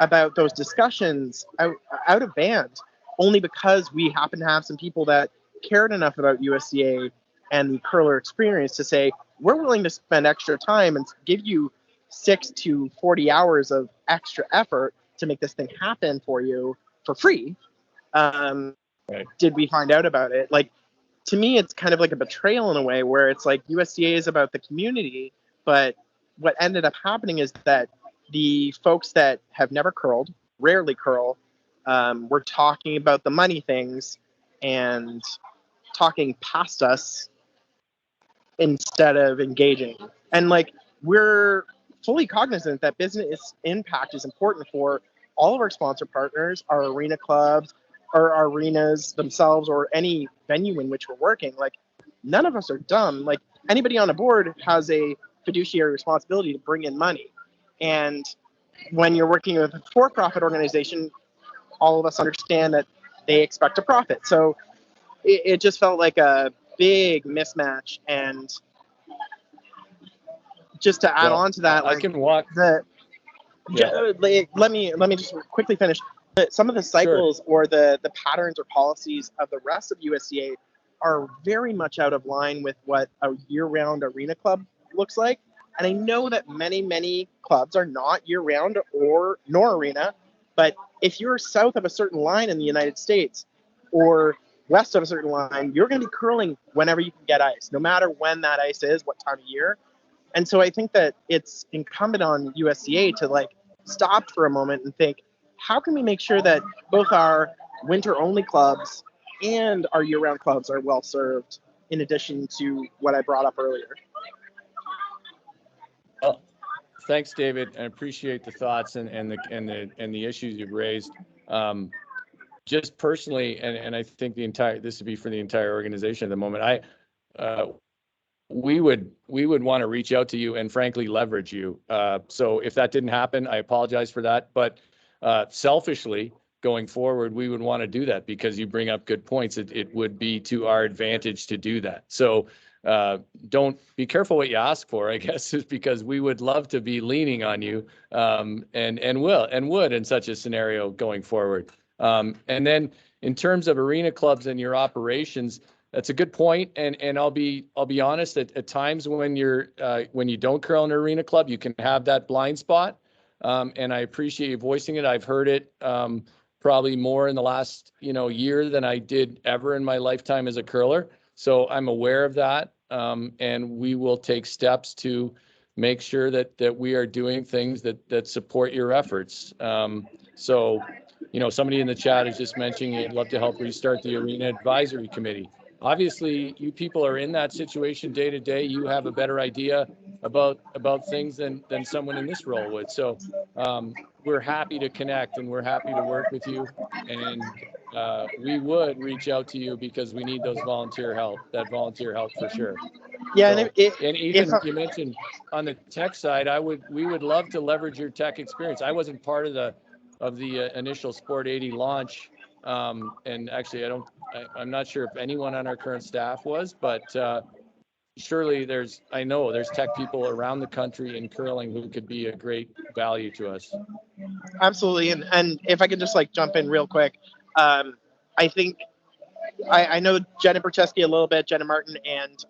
about those discussions out of band, only because we happen to have some people that cared enough about USCA and the curler experience to say, we're willing to spend extra time and give you 6 to 40 hours of extra effort to make this thing happen for you for free. Did we find out about it? Like, to me, it's kind of like a betrayal in a way, where it's like USCA is about the community, but what ended up happening is that the folks that have never curled, rarely curl, were talking about the money things and talking past us instead of engaging. And like, we're fully cognizant that business impact is important for all of our sponsor partners, our arena clubs, or our arenas themselves, or any venue in which we're working. Like, none of us are dumb. Like, anybody on a board has a fiduciary responsibility to bring in money. And when you're working with a for-profit organization, all of us understand that they expect a profit. So it just felt like a big mismatch. And just to add on to that, like, I can walk. Let me just quickly finish. Some of the cycles or the patterns or policies of the rest of USCA are very much out of line with what a year-round arena club looks like. And I know that many clubs are not year-round or nor arena, but if you're south of a certain line in the United States or west of a certain line, you're going to be curling whenever you can get ice, no matter when that ice is, what time of year. And so I think that it's incumbent on USCA to like stop for a moment and think, how can we make sure that both our winter-only clubs and our year-round clubs are well served, in addition to what I brought up earlier? Well, thanks, David. I appreciate the thoughts and the issues you've raised. Just personally, and I think this would be for the entire organization at the moment. We would want to reach out to you and frankly leverage you. So if that didn't happen, I apologize for that. But selfishly, going forward, we would want to do that because you bring up good points. It would be to our advantage to do that. So don't be careful what you ask for, I guess, is because we would love to be leaning on you and would in such a scenario going forward. And then in terms of arena clubs and your operations, that's a good point. And I'll be honest, at times when you don't curl in an arena club, you can have that blind spot. And I appreciate you voicing it. I've heard it probably more in the last year than I did ever in my lifetime as a curler. So I'm aware of that. And we will take steps to make sure that we are doing things that support your efforts. So somebody in the chat is just mentioning they'd love to help restart the Arena Advisory Committee. Obviously, you people are in that situation day to day. You have a better idea about things than someone in this role would. So we're happy to connect and we're happy to work with you. And we would reach out to you because we need that volunteer help for sure. Yeah, so, and Ethan, you mentioned on the tech side, we would love to leverage your tech experience. I wasn't part of the initial Sport 80 launch. And actually, I'm not sure if anyone on our current staff was, but surely I know there's tech people around the country in curling who could be a great value to us. Absolutely. And if I could just jump in real quick, I think I know Jenna Bercheski a little bit, Jenna Martin and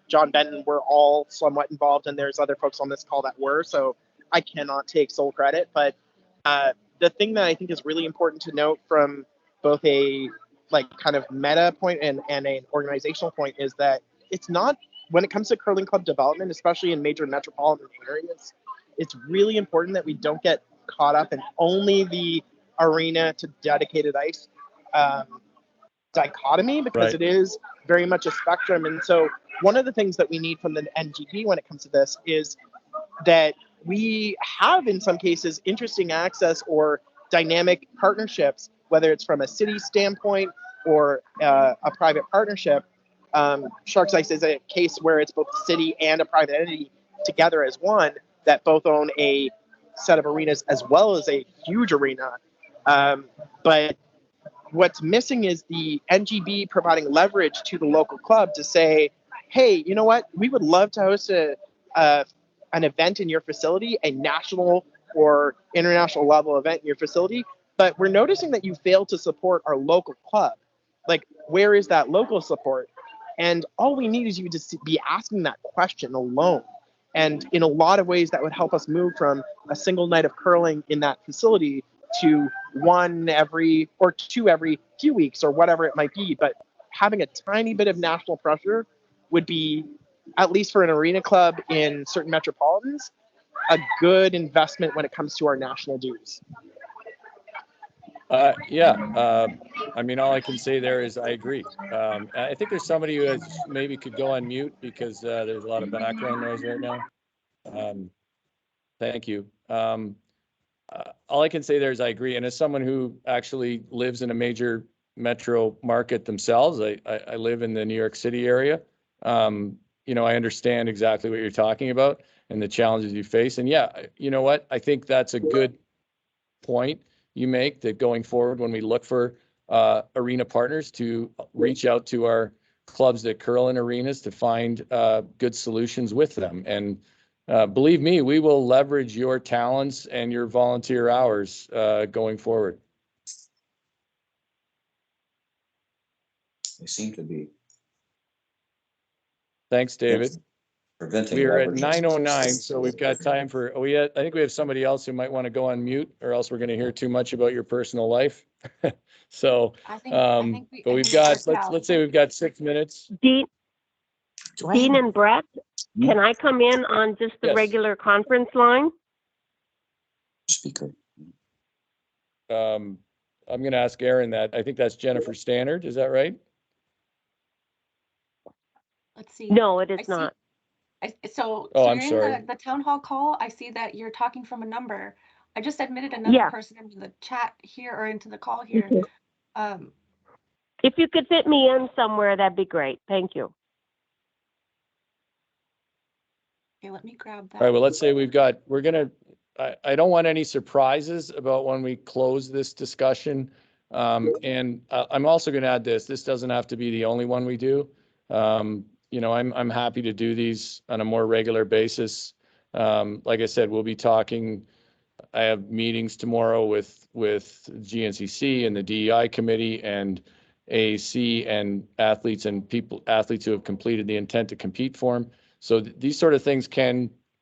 John Benton were all somewhat involved, and there's other folks on this call that were, so I cannot take sole credit. But the thing that I think is really important to note from both a kind of meta point and an organizational point is that it's not, when it comes to curling club development, especially in major metropolitan areas, it's really important that we don't get caught up in only the arena to dedicated ice dichotomy, because it is very much a spectrum. And so one of the things that we need from the NGP when it comes to this is that we have, in some cases, interesting access or dynamic partnerships, whether it's from a city standpoint or a private partnership. Sharks Ice is a case where it's both the city and a private entity together as one that both own a set of arenas as well as a huge arena. But what's missing is the NGB providing leverage to the local club to say, hey, you know what? We would love to host an event in your facility, a national or international level event in your facility, but we're noticing that you fail to support our local club. Where is that local support? And all we need is you to be asking that question alone. And in a lot of ways, that would help us move from a single night of curling in that facility to one every or two every few weeks or whatever it might be. But having a tiny bit of national pressure would be, at least for an arena club in certain metropolitans, a good investment when it comes to our national dues. I mean, all I can say there is I agree. I think there's somebody who maybe could go on mute because there's a lot of background noise right now. Thank you. All I can say there is I agree. And as someone who actually lives in a major metro market themselves, I live in the New York City area. I understand exactly what you're talking about and the challenges you face. And yeah, you know what? I think that's a good point you make, that going forward, when we look for arena partners, to reach out to our clubs that curl in arenas to find good solutions with them. And believe me, we will leverage your talents and your volunteer hours going forward. They seem to be Thanks, David. preventing We're at leverage. 9:09, so we've got time for, I think we have somebody else who might want to go on mute, or else we're going to hear too much about your personal life. So, but we've got, let's say we've got 6 minutes. Dean and Brett, can I come in on just the Yes. regular conference line? Speaker. I'm going to ask Aaron that. I think that's Jennifer Stannard. Is that right? Let's see. No, it is not. So I'm you're sorry. in the town hall call. I see that you're talking from a number. I just admitted another person into the chat here, or into the call here. If you could fit me in somewhere, that'd be great. Thank you. Okay, let me grab that. All right, well, let's say I don't want any surprises about when we close this discussion. And I'm also going to add this doesn't have to be the only one we do. You know, I'm happy to do these on a more regular basis. Like I said, we'll be talking, I have meetings tomorrow with GNCC and the DEI committee and AAC and athletes who have completed the intent to compete form. So these sort of things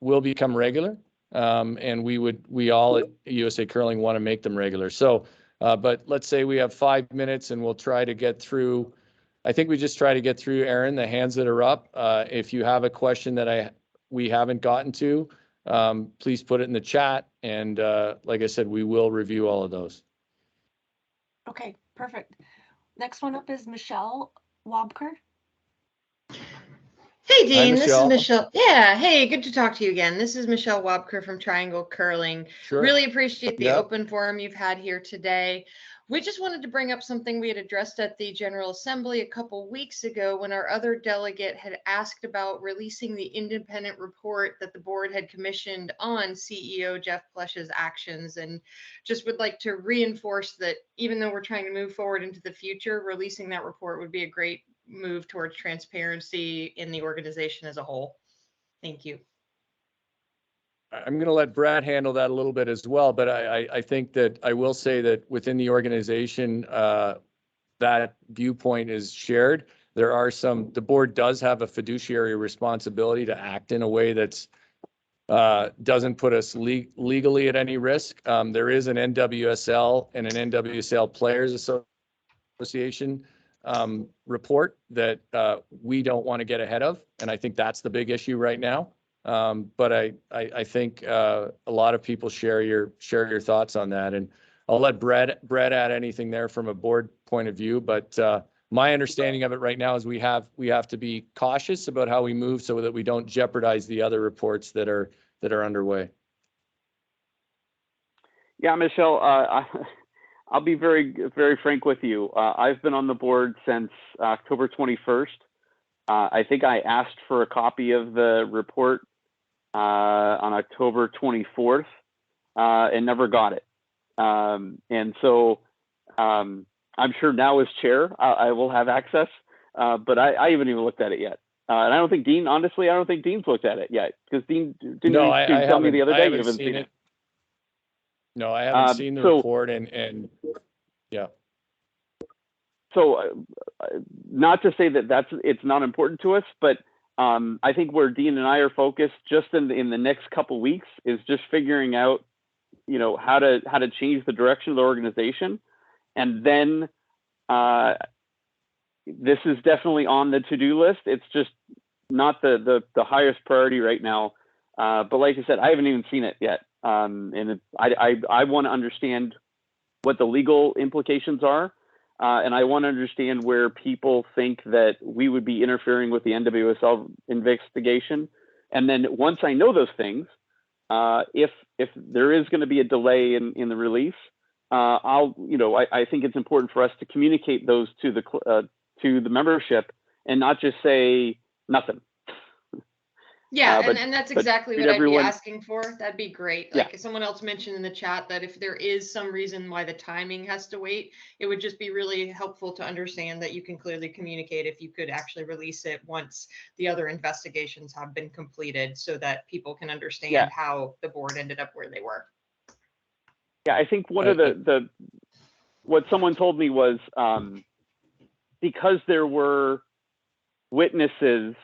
will become regular. And we all at USA Curling want to make them regular. So, but let's say we have 5 minutes and we'll try to get through. I think we just try to get through, Aaron, the hands that are up. If you have a question that we haven't gotten to, please put it in the chat. And like I said, we will review all of those. Okay, perfect. Next one up is Michelle Wobker. Hey, Dean, Hi, this is Michelle. Yeah, hey, good to talk to you again. This is Michelle Wobker from Triangle Curling. Sure. Really appreciate the Yeah. open forum you've had here today. We just wanted to bring up something we had addressed at the General Assembly a couple weeks ago when our other delegate had asked about releasing the independent report that the board had commissioned on CEO Jeff Plush's actions, and just would like to reinforce that even though we're trying to move forward into the future, releasing that report would be a great move towards transparency in the organization as a whole. Thank you. I'm going to let Brad handle that a little bit as well, but I think that I will say that within the organization, that viewpoint is shared. The board does have a fiduciary responsibility to act in a way that's doesn't put us legally at any risk. There is an NWSL and an NWSL Players Association report that we don't want to get ahead of, and I think that's the big issue right now. But I think a lot of people share your thoughts on that, and I'll let Brett add anything there from a board point of view. But my understanding of it right now is we have to be cautious about how we move so that we don't jeopardize the other reports that are underway. Yeah, Michelle, I'll be very, very frank with you. I've been on the board since October 21st. I think I asked for a copy of the report on October 24th and never got it. And so I'm sure now as chair, I will have access, but I haven't even looked at it yet. And I don't think Dean, honestly, I don't think Dean's looked at it yet, because Dean didn't tell me the other day you haven't seen it. No, I haven't seen the report, and yeah. So not to say that it's not important to us, but I think where Dean and I are focused just in the next couple weeks is just figuring out, you know, how to change the direction of the organization. And then this is definitely on the to-do list. It's just not the highest priority right now. But like I said, I haven't even seen it yet. And I want to understand what the legal implications are. And I want to understand where people think that we would be interfering with the NWSL investigation. And then once I know those things, if there is going to be a delay in the release, I think it's important for us to communicate those to the membership and not just say nothing. Yeah, and that's exactly what I'd be asking for. That'd be great. Yeah. Like someone else mentioned in the chat that if there is some reason why the timing has to wait, it would just be really helpful to understand that you can clearly communicate if you could actually release it once the other investigations have been completed, so that people can understand how the board ended up where they were. Yeah, I think one of what someone told me was because there were witnesses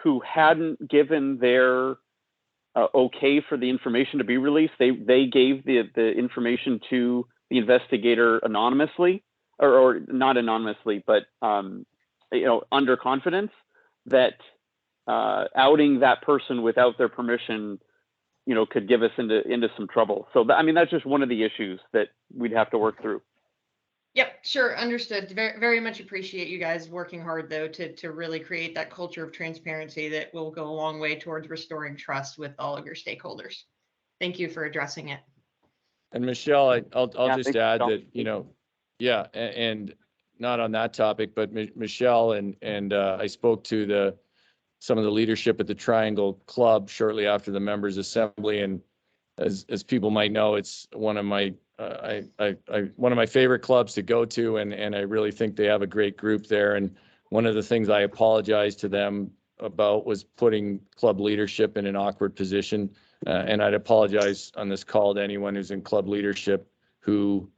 who hadn't given their okay for the information to be released, they gave the information to the investigator anonymously, or not anonymously, but under confidence, that outing that person without their permission, could give us into some trouble. So I mean, that's just one of the issues that we'd have to work through. Yep, sure, understood. Very, very much appreciate you guys working hard, though, to really create that culture of transparency that will go a long way towards restoring trust with all of your stakeholders. Thank you for addressing it. And Michelle, I'll just add Michelle. that, and not on that topic, but Michelle and I spoke to some of the leadership at the Triangle Club shortly after the members' assembly, and as people might know, it's one of my one of my favorite clubs to go to, and I really think they have a great group there. And one of the things I apologized to them about was putting club leadership in an awkward position. And I'd apologize on this call to anyone who's in club leadership who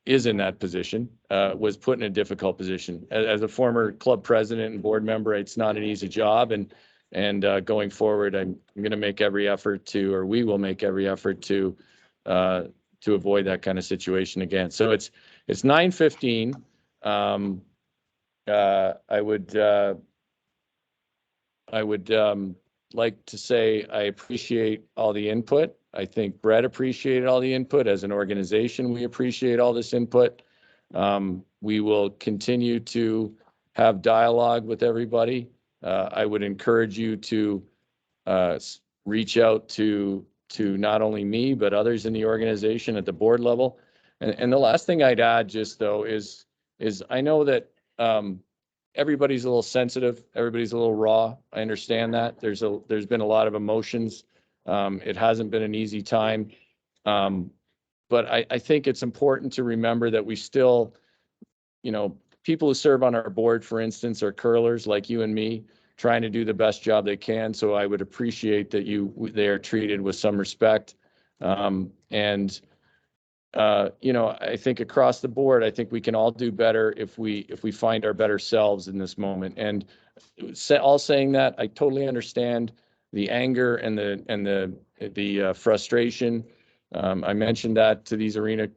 is in that position, was put in a difficult position. As a former club president and board member, it's not an easy job. And going forward, I'm going to make every effort or we will make every effort to avoid that kind of situation again. So it's 9:15. I would like to say I appreciate all the input. I think Brett appreciated all the input. As an organization, we appreciate all this input. We will continue to have dialogue with everybody. I would encourage you to reach out to not only me, but others in the organization at the board level. And the last thing I'd add just though is I know that everybody's a little sensitive, everybody's a little raw. I understand that. There's been a lot of emotions. It hasn't been an easy time. But I think it's important to remember that we still, people who serve on our board, for instance, are curlers like you and me, trying to do the best job they can. So I would appreciate that they are treated with some respect. I think across the board, I think we can all do better if we find our better selves in this moment. And all saying that, I totally understand the anger and the frustration. I mentioned that to these arena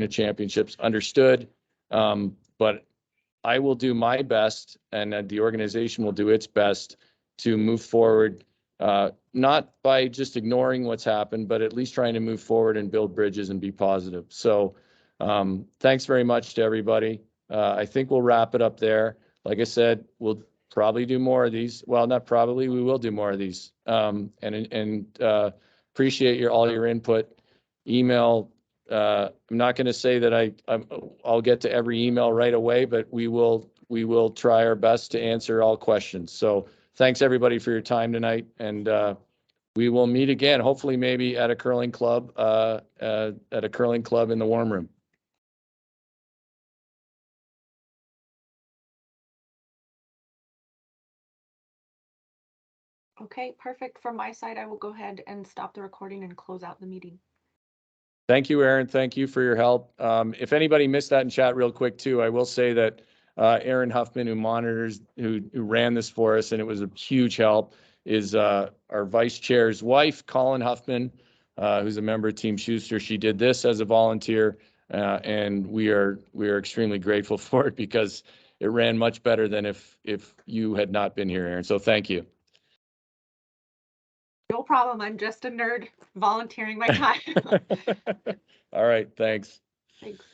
championships. Understood, but I will do my best, and the organization will do its best to move forward, not by just ignoring what's happened, but at least trying to move forward and build bridges and be positive. So thanks very much to everybody. I think we'll wrap it up there. Like I said, we'll probably do more of these. Well, not probably, we will do more of these. Appreciate all your input. Email. I'm not going to say that I'll get to every email right away, but we will try our best to answer all questions. So thanks everybody for your time tonight, and we will meet again, hopefully maybe at a curling club in the warm room. Okay, perfect. From my side, I will go ahead and stop the recording and close out the meeting. Thank you, Aaron. Thank you for your help. If anybody missed that in chat real quick too, I will say that Aaron Huffman, who ran this for us, and it was a huge help, is our vice chair's wife, Colin Huffman, who's a member of Team Schuster. She did this as a volunteer, and we are extremely grateful for it because it ran much better than if you had not been here, Aaron. So thank you. No problem. I'm just a nerd volunteering my time. All right. Thanks. Thanks.